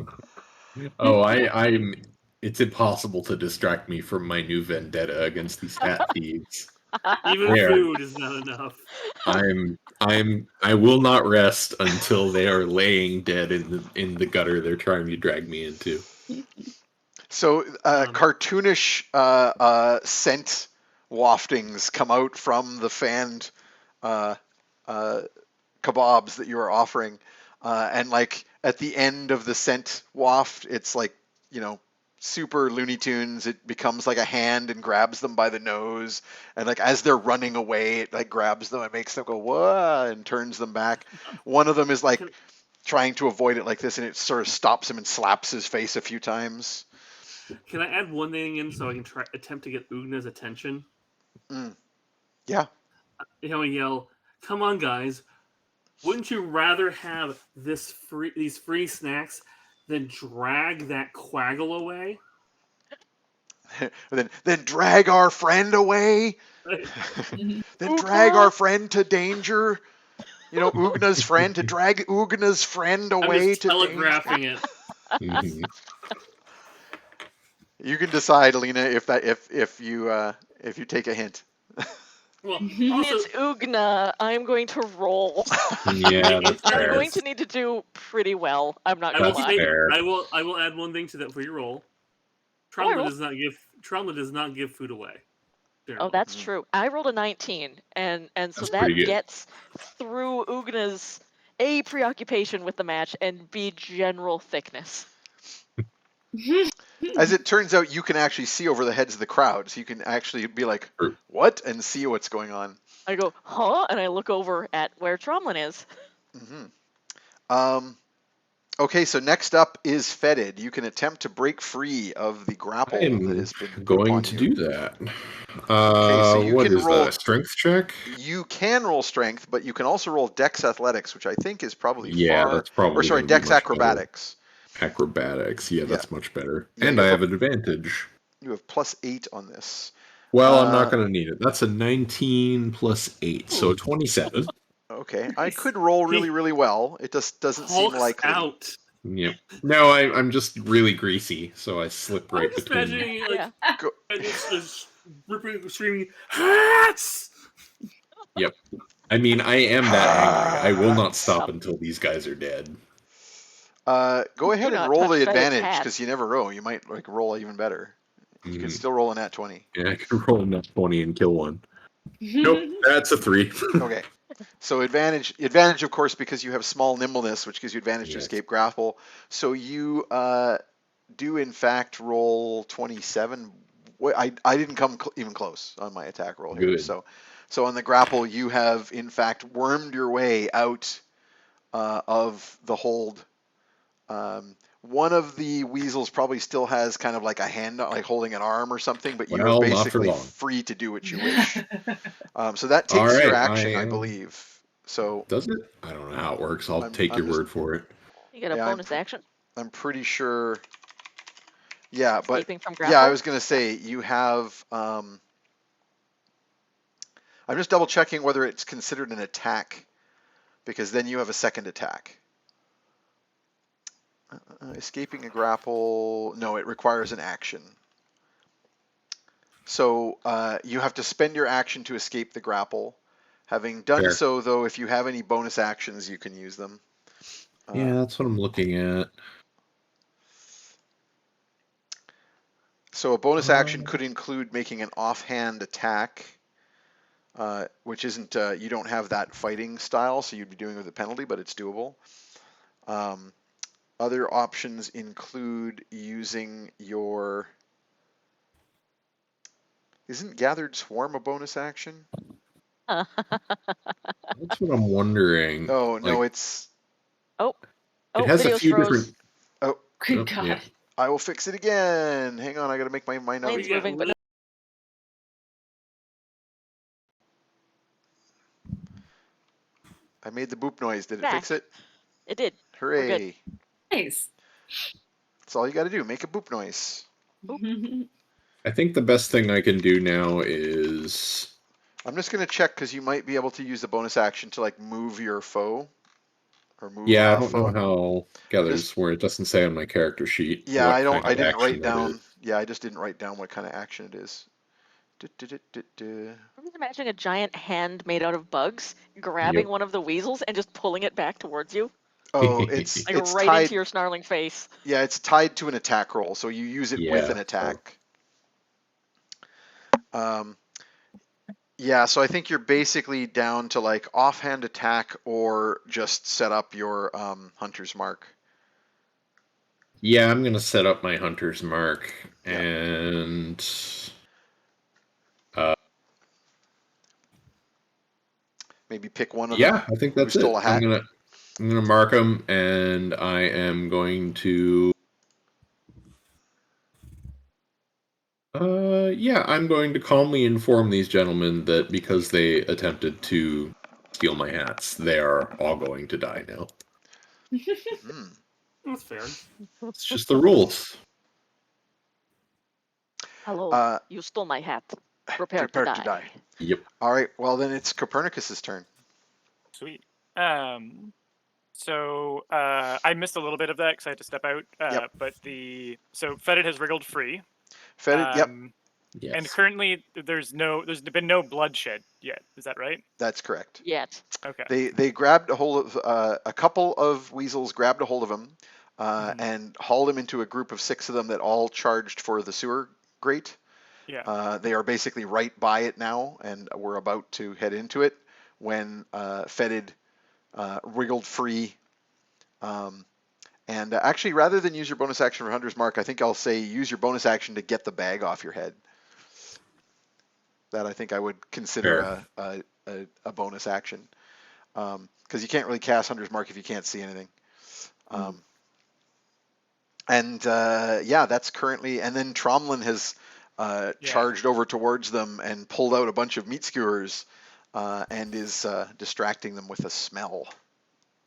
Oh, I'm. It's impossible to distract me from my new vendetta against these cat thieves. Even food is not enough. I will not rest until they are laying dead in the gutter they're trying to drag me into. So cartoonish scent waftings come out from the fanned kebabs that you are offering, and at the end of the scent waft, it's super Looney Tunes. It becomes like a hand and grabs them by the nose, and as they're running away, it grabs them and makes them go whoa and turns them back. One of them is trying to avoid it like this, and it sort of stops him and slaps his face a few times. Can I add one thing in so I can attempt to get Ugna's attention? Yeah. Yell, "Come on, guys! Wouldn't you rather have these free snacks than drag that quaggle away?" then drag our friend away. Then drag our friend to danger. Ugna's friend, to drag Ugna's friend away I'm just to telegraphing danger. it. You can decide, Alina, if you take a hint. Well, It's Ugna. I'm going to roll. Yeah, that's I'm fair. going to need to do pretty well. I'm not I gonna will lie. fair. I will add one thing to that for your roll. Trauma does not give food away. Oh, that's true. I rolled a 19, and so that gets through Ugna's A, preoccupation with the match, and B, general thickness. As it turns out, you can actually see over the heads of the crowd, so you can actually be like, what? And see what's going on. I go, huh? And I look over at where Tromlin is. Okay, so next up is Fetid. You can attempt to break free of the grapple that has been going to do that. Okay, so you what can is roll that, a strength check? You can roll strength, but you can also roll Dex Athletics, which I think is probably that's probably. Or sorry, Dex Acrobatics. Acrobatics, that's much better. Yeah, and I have an advantage. You have +8 on this. Well, I'm not going to need it. That's a 19 plus 8, so 27. Okay, I could roll really, really well. It just doesn't seem likely. Out. Yep. No, I'm just really greasy, so I slip right between. I'm just imagining, just ripping, screaming, hats! Yep. I mean, I am that angry. I will not stop until these guys are dead. Go ahead and roll the advantage, because you never roll. You might roll even better. You can still roll a nat 20. Yeah, I can roll a nat 20 and kill one. Nope, that's a 3. Okay. So advantage, of course, because you have small nimbleness, which gives you advantage to escape grapple. So you do, in fact, roll 27. I didn't come even close on my attack roll here. Good. So on the grapple, you have, in fact, wormed your way out of the hold. One of the weasels probably still has kind of like a hand, like holding an arm or something, but you are basically free to do what you wish. So that takes your action, I believe. So does it? I don't know how it works. I'll take your word for it. You get a bonus action? I'm pretty sure. Yeah, but escaping from grapple? Yeah, I was going to say you have. I'm just double checking whether it's considered an attack, because then you have a second attack. Escaping a grapple, no, it requires an action. So you have to spend your action to escape the grapple. Having done so, though, if you have any bonus actions, you can use them. Yeah, that's what I'm looking at. So a bonus action could include making an offhand attack, which isn't, you don't have that fighting style, so you'd be doing it with a penalty, but it's doable. Other options include using your... Isn't Gathered Swarm a bonus action? That's what I'm wondering. Oh, no, it's... It has a few different... Oh, good God. Yeah. I will fix it again. Hang on, I gotta make my notes. Moving, but I made the boop noise. Did it fix it? It did. Hooray. Nice. That's all you gotta do. Make a boop noise. I think the best thing I can do now is... I'm just gonna check, because you might be able to use the bonus action to move your foe. Or move I don't know how Gathers where it doesn't say on my character sheet. Yeah, I didn't write down. Yeah, I just didn't write down what kind of action it is. I'm just imagining a giant hand made out of bugs grabbing one of the weasels and just pulling it back towards you. Oh, it's it's right tied into your snarling face. Yeah, it's tied to an attack roll, so you use it with an attack. Yeah, so I think you're basically down to offhand attack or just set up your hunter's mark. Yeah, I'm gonna set up my hunter's mark and maybe pick one of I think that's who stole it. a hat. I'm gonna mark them, and I am going to. I'm going to calmly inform these gentlemen that because they attempted to steal my hats, they are all going to die now. That's fair. It's just the rules. Hello, you stole my hat. Prepare to die. Yep. All right, well then it's Copernicus's turn. Sweet. So I missed a little bit of that because I had to step out. But Fetid has wriggled free. Fetid, yep. Yes. And currently there's been no bloodshed yet. Is that right? That's correct. Yet. Okay. They grabbed a hold of a couple of weasels grabbed a hold of him. and hauled him into a group of 6 of them that all charged for the sewer grate. Yeah. They are basically right by it now, and we're about to head into it when Fetid wriggled free. And actually, rather than use your bonus action for Hunter's Mark, I think I'll say use your bonus action to get the bag off your head. That I think I would consider a bonus action. Because you can't really cast Hunter's Mark if you can't see anything. And that's currently, and then Tromlin has charged over towards them and pulled out a bunch of meat skewers and is distracting them with a smell.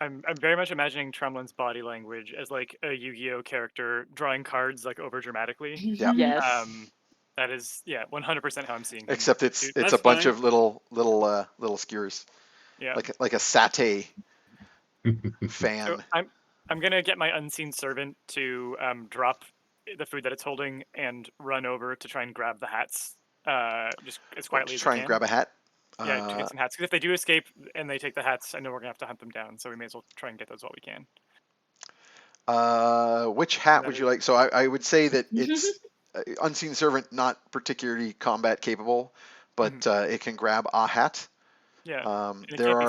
I'm very much imagining Tromlin's body language as like a Yu-Gi-Oh character drawing cards like over dramatically. Yeah. Yes. That is 100% how I'm seeing him. Except it's a bunch of little skewers. Yeah. Like a satay fan. So I'm gonna get my unseen servant to drop the food that it's holding and run over to try and grab the hats. Just as quietly as I can. Try and grab a hat. Yeah, to get some hats. Because if they do escape and they take the hats, I know we're gonna have to hunt them down. So we may as well try and get those while we can. Which hat would you like? So I would say that it's unseen servant, not particularly combat capable, but it can grab a hat. Yeah. There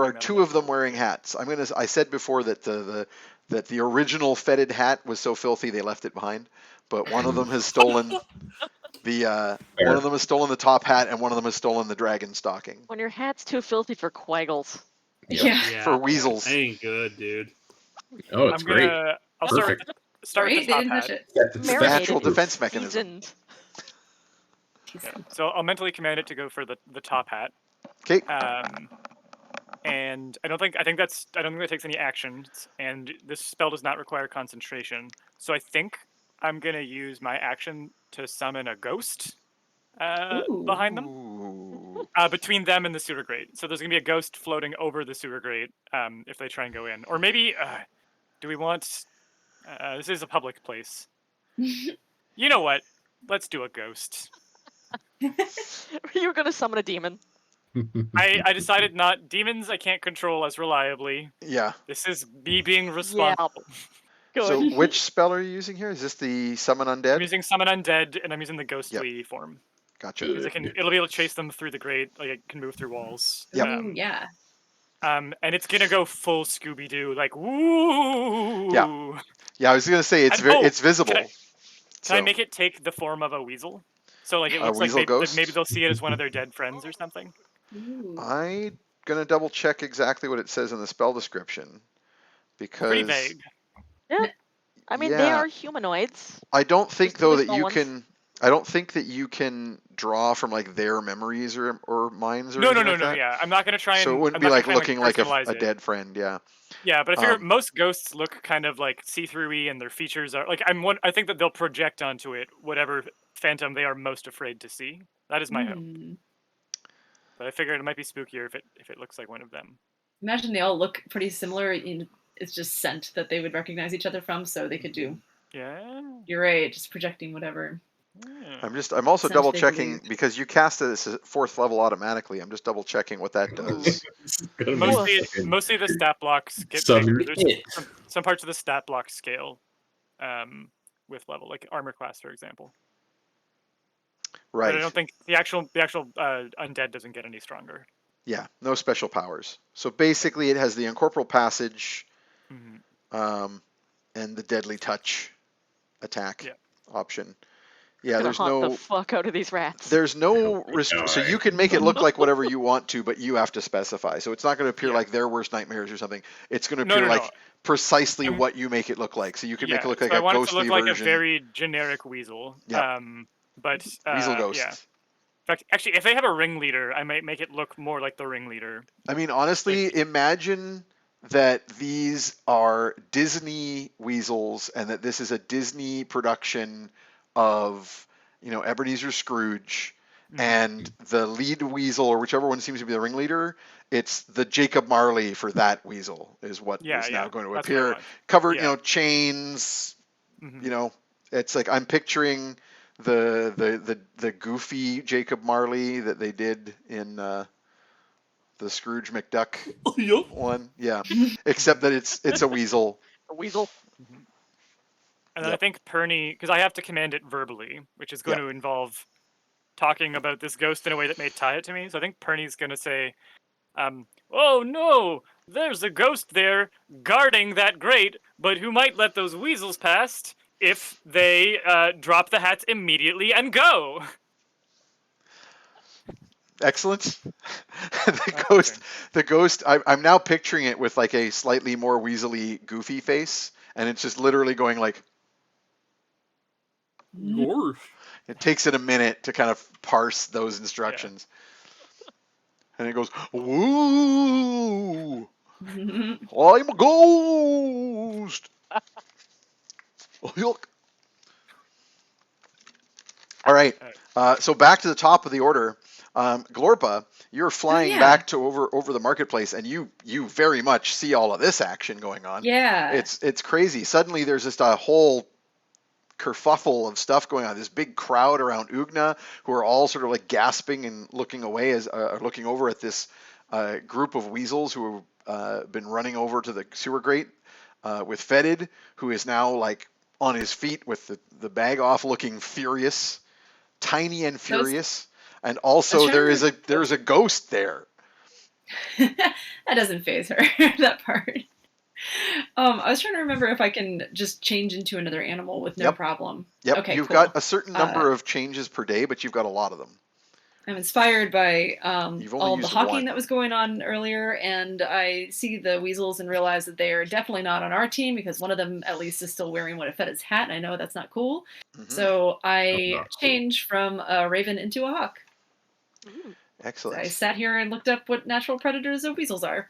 are 2 of them wearing hats. I said before that the original Fetid hat was so filthy they left it behind, but one of them has stolen one of them has stolen the top hat, and one of them has stolen the dragon stocking. When your hat's too filthy for quaggles. Yeah. For weasels. That ain't good, dude. Oh, it's great. I'll Perfect. start with the top hat. It's a natural defense mechanism. Yeah. So I'll mentally command it to go for the top hat. Okay. And I don't think that takes any actions, and this spell does not require concentration. So I think I'm gonna use my action to summon a ghost behind them, between them and the sewer grate. So there's gonna be a ghost floating over the sewer grate if they try and go in, or maybe do we want? This is a public place. You know what? Let's do a ghost. You're gonna summon a demon. I decided not demons. I can't control as reliably. Yeah. This is me being responsible. Yeah. So which spell are you using here? Is this the summon undead? I'm using summon undead, and I'm using the ghostly form. Gotcha. Because it'll be able to chase them through the grate. Like it can move through walls. Yep. Yeah. And it's gonna go full Scooby Doo, like woo. Yeah. I was gonna say it's visible. Can I make it take the form of a weasel? So like it looks like maybe they'll see it as one of their dead friends or something. I'm gonna double check exactly what it says in the spell description because pretty vague. Yeah. I mean, they are humanoids. I don't think though that small you ones. can. I don't think that you can draw from like their memories or minds or No. anything like that. Yeah, I'm not gonna try and. So it wouldn't be like looking like a dead friend. Yeah. Yeah, but I figure most ghosts look kind of like see-through-y, and their features are like I think that they'll project onto it whatever phantom they are most afraid to see. That is my hope. But I figured it might be spookier if it looks like one of them. Imagine they all look pretty similar. It's just scent that they would recognize each other from, so they could do. Yeah. You're right. Just projecting whatever. I'm also Scent double they checking believe. because you cast it as 4th level automatically. I'm just double checking what that does. Mostly the stat blocks get Summon bigger. There's some parts of the stat block scale with level, like armor class, for example. Right. But I don't think the actual undead doesn't get any stronger. Yeah, no special powers. So basically, it has the incorporeal passage, and the deadly touch attack option. Yeah, there's hunt no the fuck out of these rats. There's no so you can make it look like whatever you want to, but you have to specify. So it's not going to appear like their worst nightmares or something. It's going to appear like precisely what you make it look like. So you can make it look like a ghostly version. I want it to look like a very generic weasel. Yeah. But weasel ghost. Yeah. In fact, actually, if they have a ringleader, I might make it look more like the ringleader. I mean, honestly, imagine that these are Disney weasels and that this is a Disney production of, Ebenezer Scrooge, and the lead weasel, or whichever one seems to be the ringleader, it's the Jacob Marley for that weasel is what is now going to appear. Covered, chains, it's like I'm picturing the goofy Jacob Marley that they did in the Scrooge McDuck one. Yeah. Except that it's a weasel. A weasel. And then I think Pernie, because I have to command it verbally, which is going to involve talking about this ghost in a way that may tie it to me. So I think Pernie's going to say, oh no, there's a ghost there guarding that grate, but who might let those weasels past if they drop the hats immediately and go. Excellent. The ghost. I'm now picturing it with like a slightly more weaselly, goofy face, and it's just literally going like. Gorf. It takes it a minute to kind of parse those instructions, and it goes, "Woo! I'm a ghost." Look. All right. So back to the top of the order. Glorpa, you're flying back to over the marketplace, and you very much see all of this action going on. Yeah. It's crazy. Suddenly there's just a whole kerfuffle of stuff going on. This big crowd around Ugna, who are all sort of like gasping and looking away as looking over at this group of weasels who have been running over to the sewer grate with Fetid, who is now like on his feet with the bag off, looking furious, tiny and furious. And also there's a ghost there. That doesn't faze her, that part. I was trying to remember if I can just change into another animal with no problem. Yep. Okay, you've got a certain number of changes per day, but you've got a lot of them. I'm inspired by all the hawking one. that was going on earlier, and I see the weasels and realize that they are definitely not on our team because one of them at least is still wearing one of Fetid's hat, and I know that's not cool. Mm-hmm. So I change from a raven into a hawk. Excellent. I sat here and looked up what natural predators of weasels are.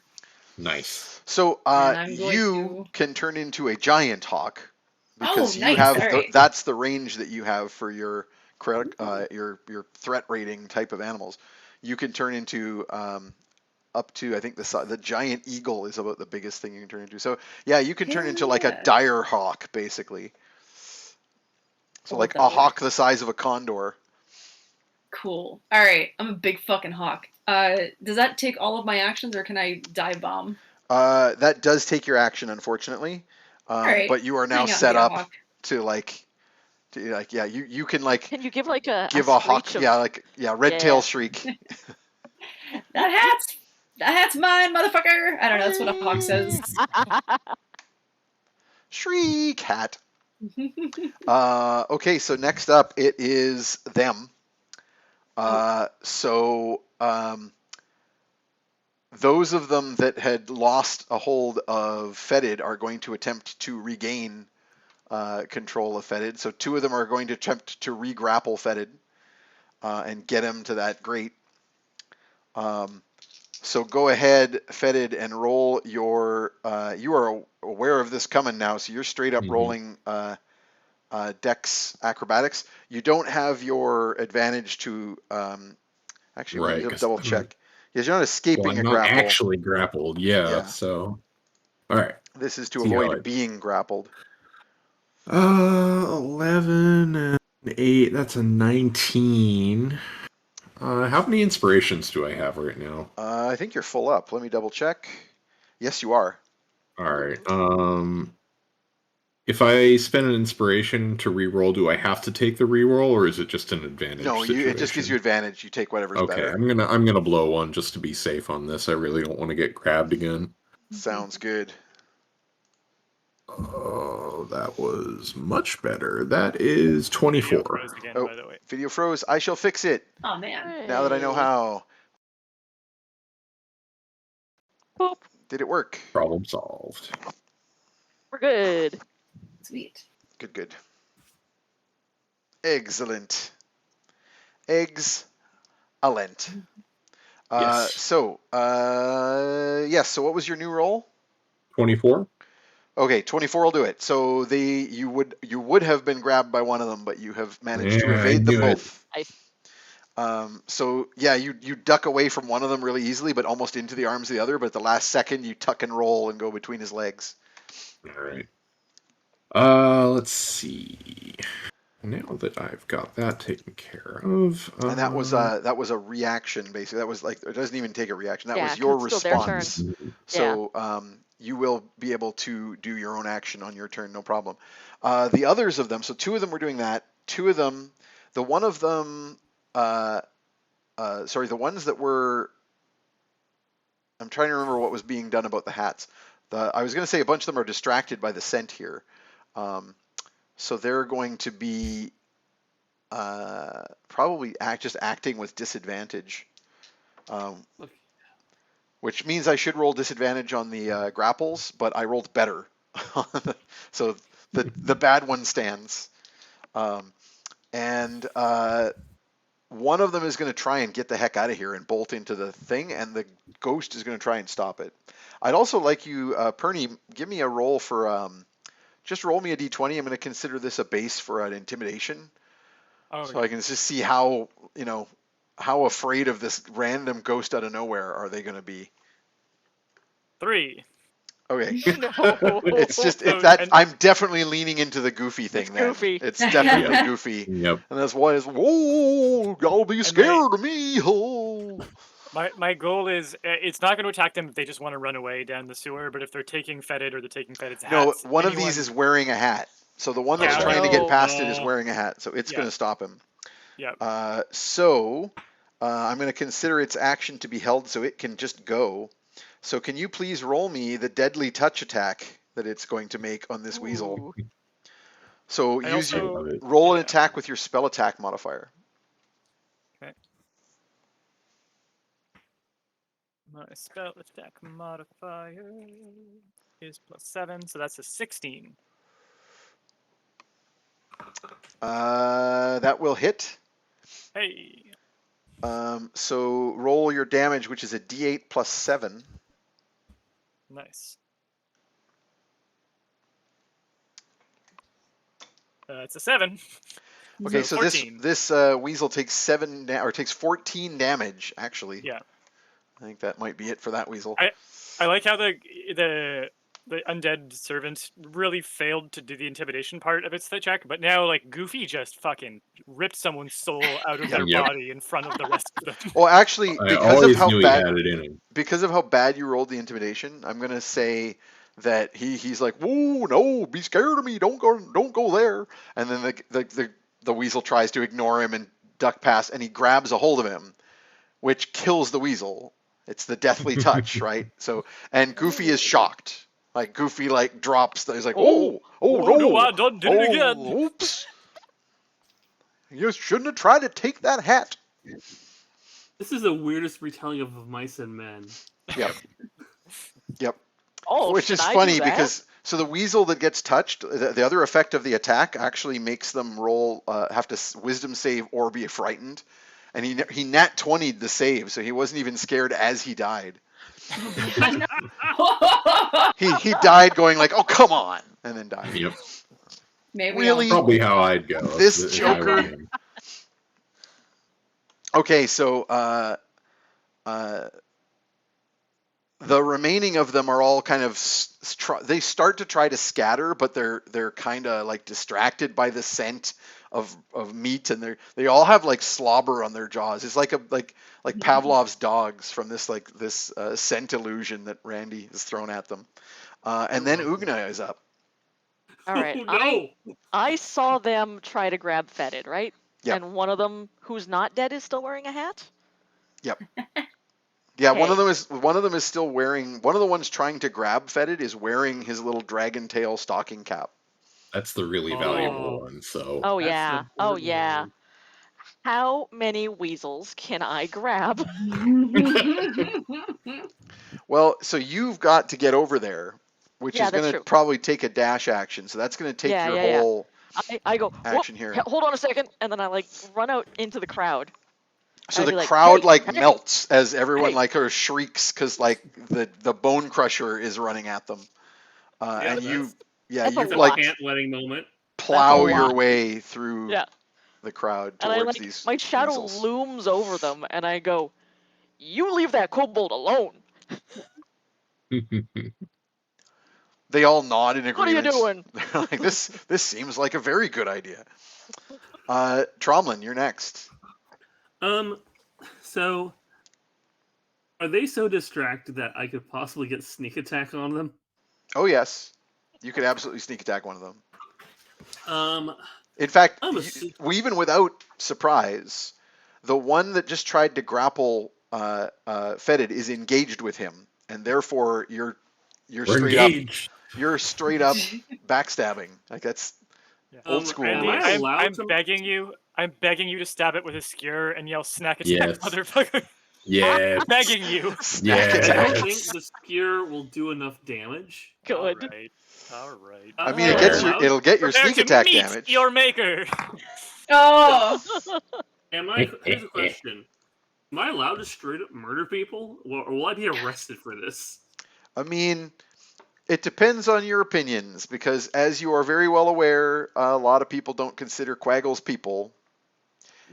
Nice. So you can turn into a giant hawk because you have that's the range that you have for your threat rating type of animals. You can turn into up to, I think the giant eagle is about the biggest thing you can turn into. So yeah, you can turn into like a dire hawk basically. So like a hawk the size of a condor. Cool. All right, I'm a big fucking hawk. Does that take all of my actions, or can I dive bomb? That does take your action, unfortunately. But you are now set up to you can like. Can you give like a hawk? Red tail shriek. That hat's mine, motherfucker. I don't know. That's what a hawk says. Shriek hat. Okay, so next up it is them. Those of them that had lost a hold of Fetid are going to attempt to regain control of Fetid. So 2 of them are going to attempt to re-grapple Fetid and get him to that grate. So go ahead, Fetid, and roll your... you are aware of this coming now, so you're straight up rolling Dex Acrobatics. You don't have your advantage to... actually, let me double check. Because you're not escaping a grapple. I'm not actually grappled, so... All right. This is to avoid being grappled. 11 and 8, that's a 19. How many inspirations do I have right now? I think you're full up. Let me double check. Yes, you are. All right. If I spend an inspiration to reroll, do I have to take the reroll, or is it just an advantage? No, it just gives you advantage. You take whatever's better. Okay, I'm gonna blow one just to be safe on this. I really don't want to get grabbed again. Sounds good. Oh, that was much better. That is 24. Video froze again, by the way. Video froze. I shall fix it. Oh man! Now that I know how. Boop. Did it work? Problem solved. We're good. Sweet. Good. Excellent. Eggs. Alent. Yes. So what was your new roll? 24. Okay, 24 will do it. So you would have been grabbed by one of them, but you have managed to evade them both. You duck away from one of them really easily, but almost into the arms of the other. But at the last second, you tuck and roll and go between his legs. All right. Let's see. Now that I've got that taken care of, and that was a reaction basically. That was like, it doesn't even take a reaction. That was your response. So you will be able to do your own action on your turn, no problem. The others of them, so 2 of them were doing that. 2 of them, the one of them, the ones that were, I'm trying to remember what was being done about the hats. I was going to say a bunch of them are distracted by the scent here. So they're going to be probably just acting with disadvantage. Which means I should roll disadvantage on the grapples, but I rolled better. So the bad one stands. And one of them is going to try and get the heck out of here and bolt into the thing, and the ghost is going to try and stop it. I'd also like you, Pernie, give me a roll for, just roll me a d20. I'm going to consider this a base for an intimidation. So I can just see how, how afraid of this random ghost out of nowhere are they going to be? 3. Okay. No. It's just I'm definitely leaning into the goofy thing. It's goofy. It's definitely goofy. Yep. And that's why it's whoa, y'all be scared of me. Oh. My goal is it's not going to attack them if they just want to run away down the sewer, but if they're taking fetid or they're taking fetid's hats. No, one of these is wearing a hat. So the one that's trying to get past it is wearing a hat. So it's going to stop him. Yeah. So I'm going to consider its action to be held so it can just go. So can you please roll me the deadly touch attack that it's going to make on this weasel? So roll an attack with your spell attack modifier. Okay. My spell attack modifier is +7, so that's a 16. That will hit. Hey. So roll your damage, which is a D8 plus 7. Nice. It's a 7. Okay, so this weasel takes 14 damage actually. Yeah. I think that might be it for that weasel. I like how the undead servant really failed to do the intimidation part of its check, but now like Goofy just fucking ripped someone's soul out of their body in front of the rest of them. Well, actually, because of how bad you rolled the intimidation, I'm gonna say that he's like, whoa, no, be scared of me, don't go there. And then the weasel tries to ignore him and duck past, and he grabs a hold of him, which kills the weasel. It's the deathly touch, right? So, and Goofy is shocked. Like Goofy drops. He's like, no, I done did it again. Oops. You shouldn't have tried to take that hat. This is the weirdest retelling of Mice and Men. Yep. Oh, which is funny because the weasel that gets touched, the other effect of the attack actually makes them roll, have to wisdom save or be frightened, and he nat 20'd the save, so he wasn't even scared as he died. he died going like, oh come on, and then died. Yep. Maybe really, probably how I'd go. This Joker. Okay, so the remaining of them are all kind of they start to try to scatter, but they're kind of like distracted by the scent of meat, and they all have like slobber on their jaws. It's like Pavlov's dogs from this scent illusion that Randy has thrown at them. And then Ugna is up. All right. Oh, no. I saw them try to grab Fetid, right? Yep. And one of them who's not dead is still wearing a hat? Yep. Yeah, Okay. one of them is still wearing. One of the ones trying to grab Fetid is wearing his little dragon tail stocking cap. That's the really valuable one. So. Oh That's yeah. the Oh important yeah. one. How many weasels can I grab? Well, so you've got to get over there, which is going to probably take a dash action. So that's going to take your whole I go action here. Hold on a second, and then I run out into the crowd. So the like, crowd hey. melts as everyone shrieks because the bone crusher is running at them, and you ant wedding moment. Plow your way through the crowd towards these. My shadow weasels. looms over them, and I go, "You leave that kobold alone." They all nod in agreement. What are you doing? They're like, this seems like a very good idea. Tromlin, you're next. So are they so distracted that I could possibly get sneak attack on them? Oh yes, you could absolutely sneak attack one of them. In fact, even without surprise, the one that just tried to grapple Fetid is engaged with him, and therefore you're straight up backstabbing. Like that's old school. Randy, I'm begging you to stab it with a skewer and yell "snack attack, motherfucker." Yeah, begging you. Snack I attack. don't think the spear will do enough damage. Good. All right. I mean, it'll get your sneak attack damage. Your maker. Oh. Here's a question: am I allowed to straight up murder people, or will I be arrested for this? I mean, it depends on your opinions, because as you are very well aware, a lot of people don't consider Quaggles people,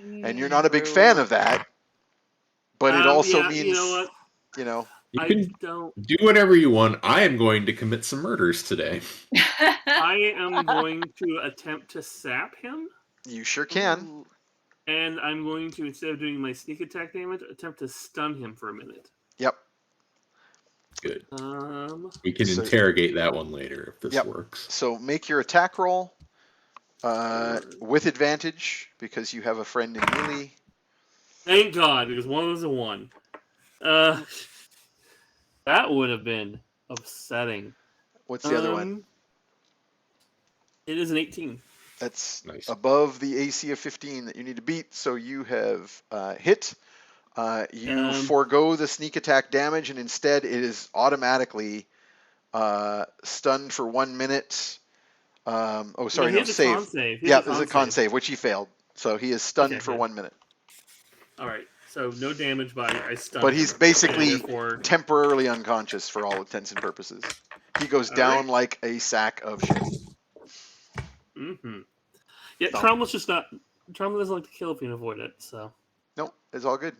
and you're not a big fan of that. But it also means, you know what? You can do whatever you want. I am going to commit some murders today. I am going to attempt to sap him. You sure can. And I'm going to, instead of doing my sneak attack damage, attempt to stun him for a minute. Yep. Good. We can interrogate that one later if this works. So make your attack roll with advantage, because you have a friend in melee. Thank God, because one was a 1. That would have been upsetting. What's the other one? It is an 18. That's above the AC of 15 that you need to beat, so you have hit. You forego the sneak attack damage, and instead it is automatically stunned for 1 minute. No, save. Yeah, there's a con save, which he failed. So he is stunned for 1 minute. All right, so no damage, but I stunned. But he's basically temporarily unconscious for all intents and purposes. He goes down like a sack of shit. Mm-hmm. Yeah, Trauma doesn't like to kill if you can avoid it. So. Nope, it's all good.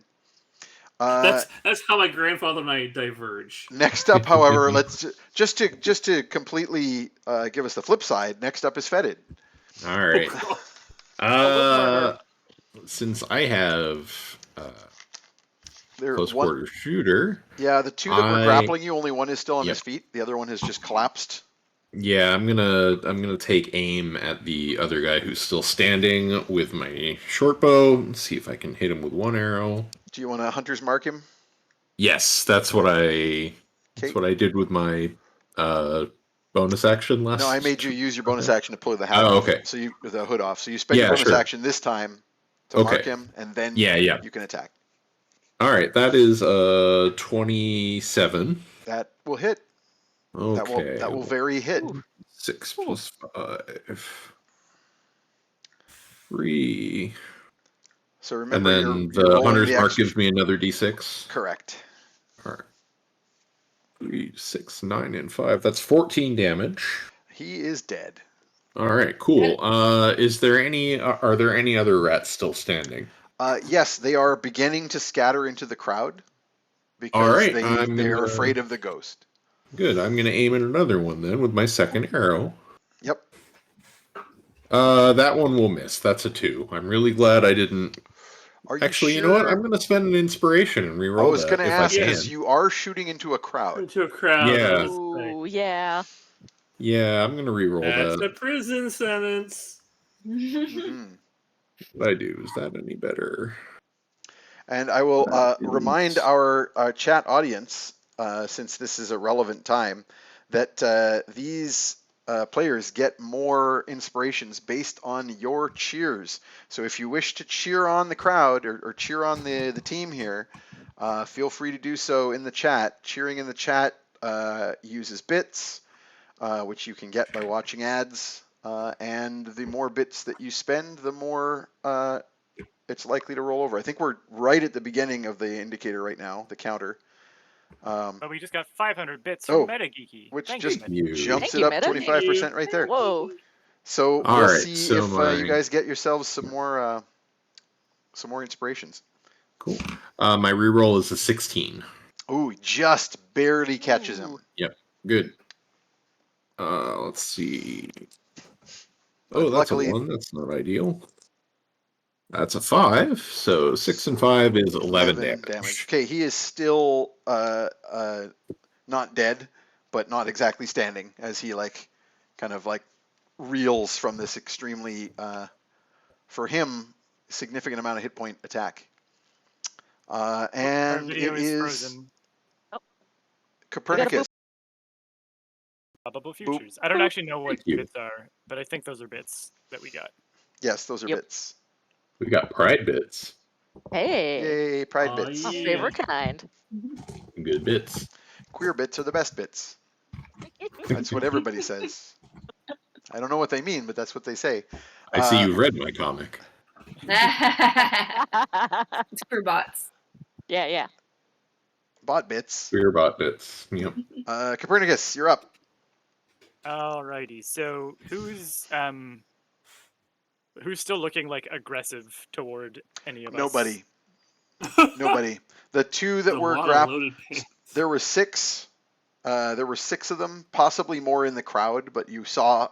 That's how my grandfather and I diverge. Next up, however, let's just to completely give us the flip side. Next up is Fetid. All right. Since I have close quarter shooter. Yeah, the two that were grappling you, only one is still on his feet. The other one has just collapsed. Yeah, I'm gonna take aim at the other guy who's still standing with my short bow and see if I can hit him with one arrow. Do you want to hunter's mark him? Yes, that's what I did with my bonus action last. No, I made you use your bonus action to pull the hat off. Okay. So the hood off. So you spend your bonus action this time to mark him, and then you can attack. All right, that is 27. That will hit. Okay. That will very hit. 6 plus 5. 3. So remember, and then the hunter's mark gives me another d6. Correct. All right. 3, 6, 9, and 5. That's 14 damage. He is dead. All right, cool. Are there any other rats still standing? Yes, they are beginning to scatter into the crowd because they're afraid of the ghost. Good. I'm going to aim at another one then with my second arrow. Yep. That one will miss. That's a 2. I'm really glad I didn't. You know what? I'm going to spend an inspiration and reroll that. I was going to ask, because you are shooting into a crowd. Into a crowd. Yeah. Ooh, yeah. Yeah, I'm going to reroll that. That's a prison sentence. What I do? Is that any better? And I will remind our chat audience, since this is a relevant time, that these players get more inspirations based on your cheers. So if you wish to cheer on the crowd or cheer on the team here, feel free to do so in the chat. Cheering in the chat uses bits, which you can get by watching ads. And the more bits that you spend, the more it's likely to roll over. I think we're right at the beginning of the indicator right now, the counter. But we just got 500 bits from MetaGeeky. Which Thank just you, jumps it up 25% right there. Whoa. So we'll see if you guys get yourselves some more inspirations. Cool. My reroll is a 16. Ooh, just barely catches him. Yep. Good. Let's see. Oh, that's a 1. That's not ideal. That's a 5. So 6 and 5 is 11 damage. Okay, he is still not dead, but not exactly standing, as he kind of reels from this extremely, for him, significant amount of hit point attack. And video it is is frozen. Copernicus. Probable futures. I don't actually know what bits are, but I think those are bits that we got. Yes, those are bits. We got pride bits. Hey. Yay, pride bits. Our favorite kind. Good bits. Queer bits are the best bits. That's what everybody says. I don't know what they mean, but that's what they say. I see you read my comic. It's for bots. Yeah. Bot bits. Queer bot bits. Yep. Copernicus, you're up. Alrighty. So who's still looking aggressive toward any of us? Nobody. Nobody. The two that were grappled. There were 6. There were 6 of them, possibly more in the crowd, but you saw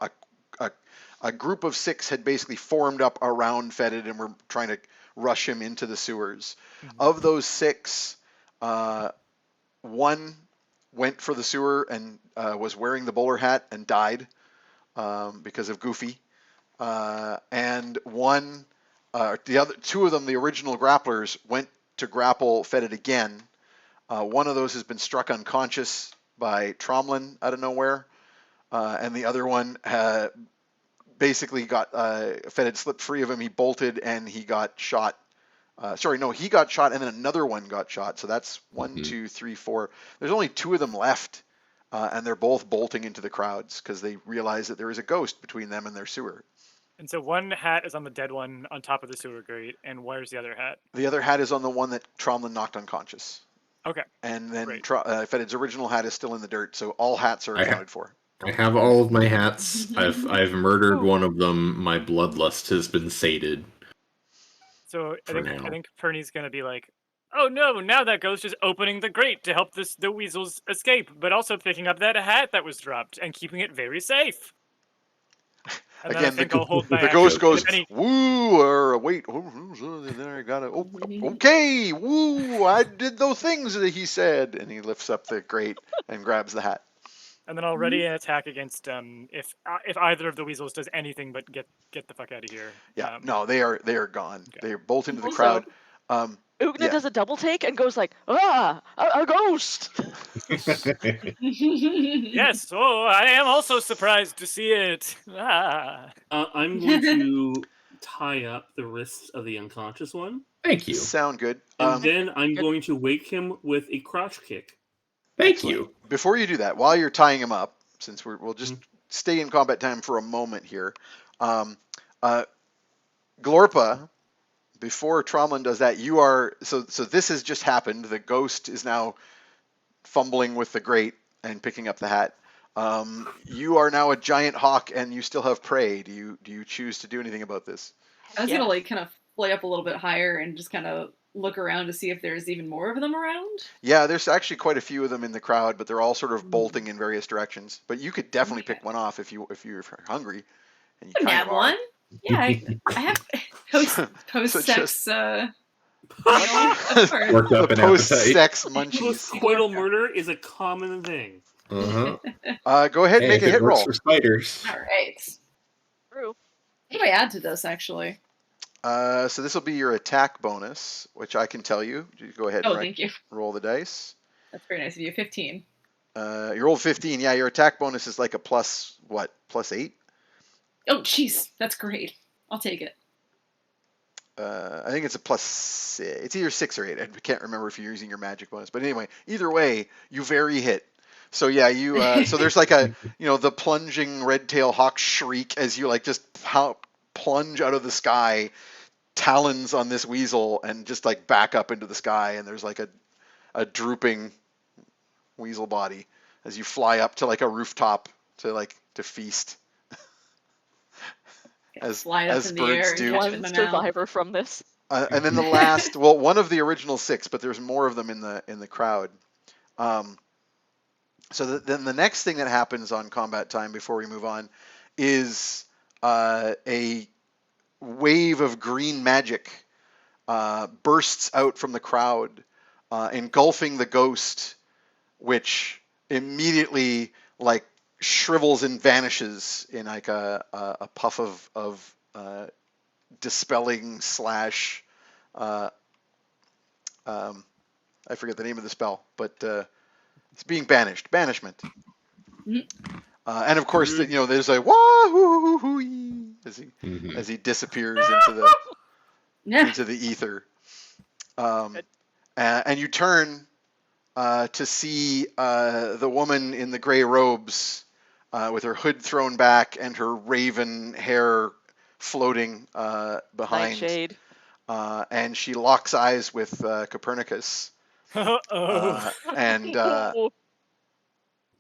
a group of 6 had basically formed up around Fetid and were trying to rush him into the sewers. Mm-hmm. Of those 6, 1 went for the sewer and was wearing the bowler hat and died because of Goofy. And 1, the other 2 of them, the original grapplers, went to grapple Fetid again. One of those has been struck unconscious by Tromlin out of nowhere, and the other one basically got Fetid slipped free of him. He bolted and he got shot. He got shot and then another one got shot. So that's 1, 2, 3, 4. There's only 2 of them left, and they're both bolting into the crowds because they realize that there is a ghost between them and their sewer. And so one hat is on the dead one on top of the sewer grate, and where's the other hat? The other hat is on the one that Tromlin knocked unconscious. Okay. And then Fetid's original hat is still in the dirt, so all hats are accounted for. I have all of my hats. I've murdered one of them. My bloodlust has been sated. So I think Pernie's gonna be like, oh no, now that ghost is opening the grate to help the weasels escape, but also picking up that hat that was dropped and keeping it very safe. And again, the ghost goes, woo, or wait, there I got it. Oh, okay, woo, I did those things that he said. And he lifts up the grate and grabs the hat. And then I'll ready an attack against if either of the weasels does anything but get the fuck out of here. Yeah, no, they are gone. Okay. They bolt into the crowd. Ugna does a double take and goes like, a ghost! Yes, I am also surprised to see it. I'm going to tie up the wrists of the unconscious one. Thank you. Sound good. And then I'm going to wake him with a crotch kick. Thank you. Before you do that, while you're tying him up, since we'll just stay in combat time for a moment here, Glorpa, before Tromlin does that, you are so this has just happened. The ghost is now fumbling with the grate and picking up the hat. You are now a giant hawk, and you still have prey. Do you choose to do anything about this? I was gonna kind of fly up a little bit higher and just kind of look around to see if there's even more of them around. Yeah, there's actually quite a few of them in the crowd, but they're all sort of bolting in various directions. But you could definitely pick one off if you're hungry. And you have one. Yeah, I have post-sex. Worked up an post-sex munchies. Post-coital murder is a common thing. Uh-huh. Go ahead, and make a hit roll. For spiders. All right. True. What do I add to this, actually? So this will be your attack bonus, which I can tell you. Go ahead and thank you. Roll the dice. That's very nice of you. 15. You rolled 15. Yeah, your attack bonus is like a plus 8? Oh, jeez. That's great. I'll take it. I think it's a plus. It's either 6 or 8. I can't remember if you're using your magic bonus. But anyway, either way, you very hit. So yeah, you. So there's like the plunging red-tail hawk shriek as you just plunge out of the sky, talons on this weasel, and just back up into the sky. And there's a drooping weasel body as you fly up to a rooftop to feast. As birds do. One survivor from this. And then the last, one of the original 6, but there's more of them in the crowd. So then the next thing that happens on combat time before we move on is a wave of green magic bursts out from the crowd, engulfing the ghost, which immediately like shrivels and vanishes in like a puff of dispelling slash I forget the name of the spell, but it's being banished, banishment. And of course, there's a wah-hoo-hoo-hoo as he disappears into the ether. And you turn to see the woman in the gray robes with her hood thrown back and her raven hair floating behind. Nightshade. And she locks eyes with Copernicus. And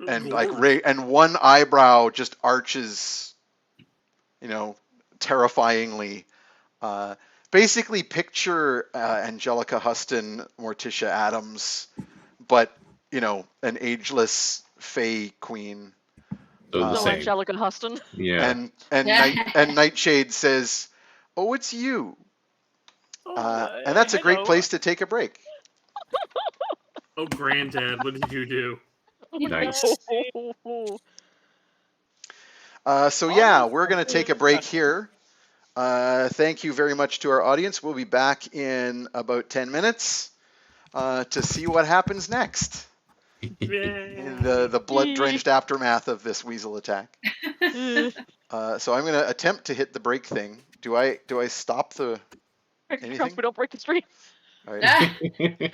and one eyebrow just arches, terrifyingly. Basically, picture Angelica Huston, Morticia Adams, but an ageless Fey queen. So Angelica Huston. Yeah. And Nightshade says, "Oh, it's you." And that's a great place to take a break. Oh, Granddad, what did you do? Nice. So yeah, we're going to take a break here. Thank you very much to our audience. We'll be back in about 10 minutes to see what happens next in the blood-drenched aftermath of this weasel attack. So I'm going to attempt to hit the break thing. Do I stop the anything? We don't break the stream. All right.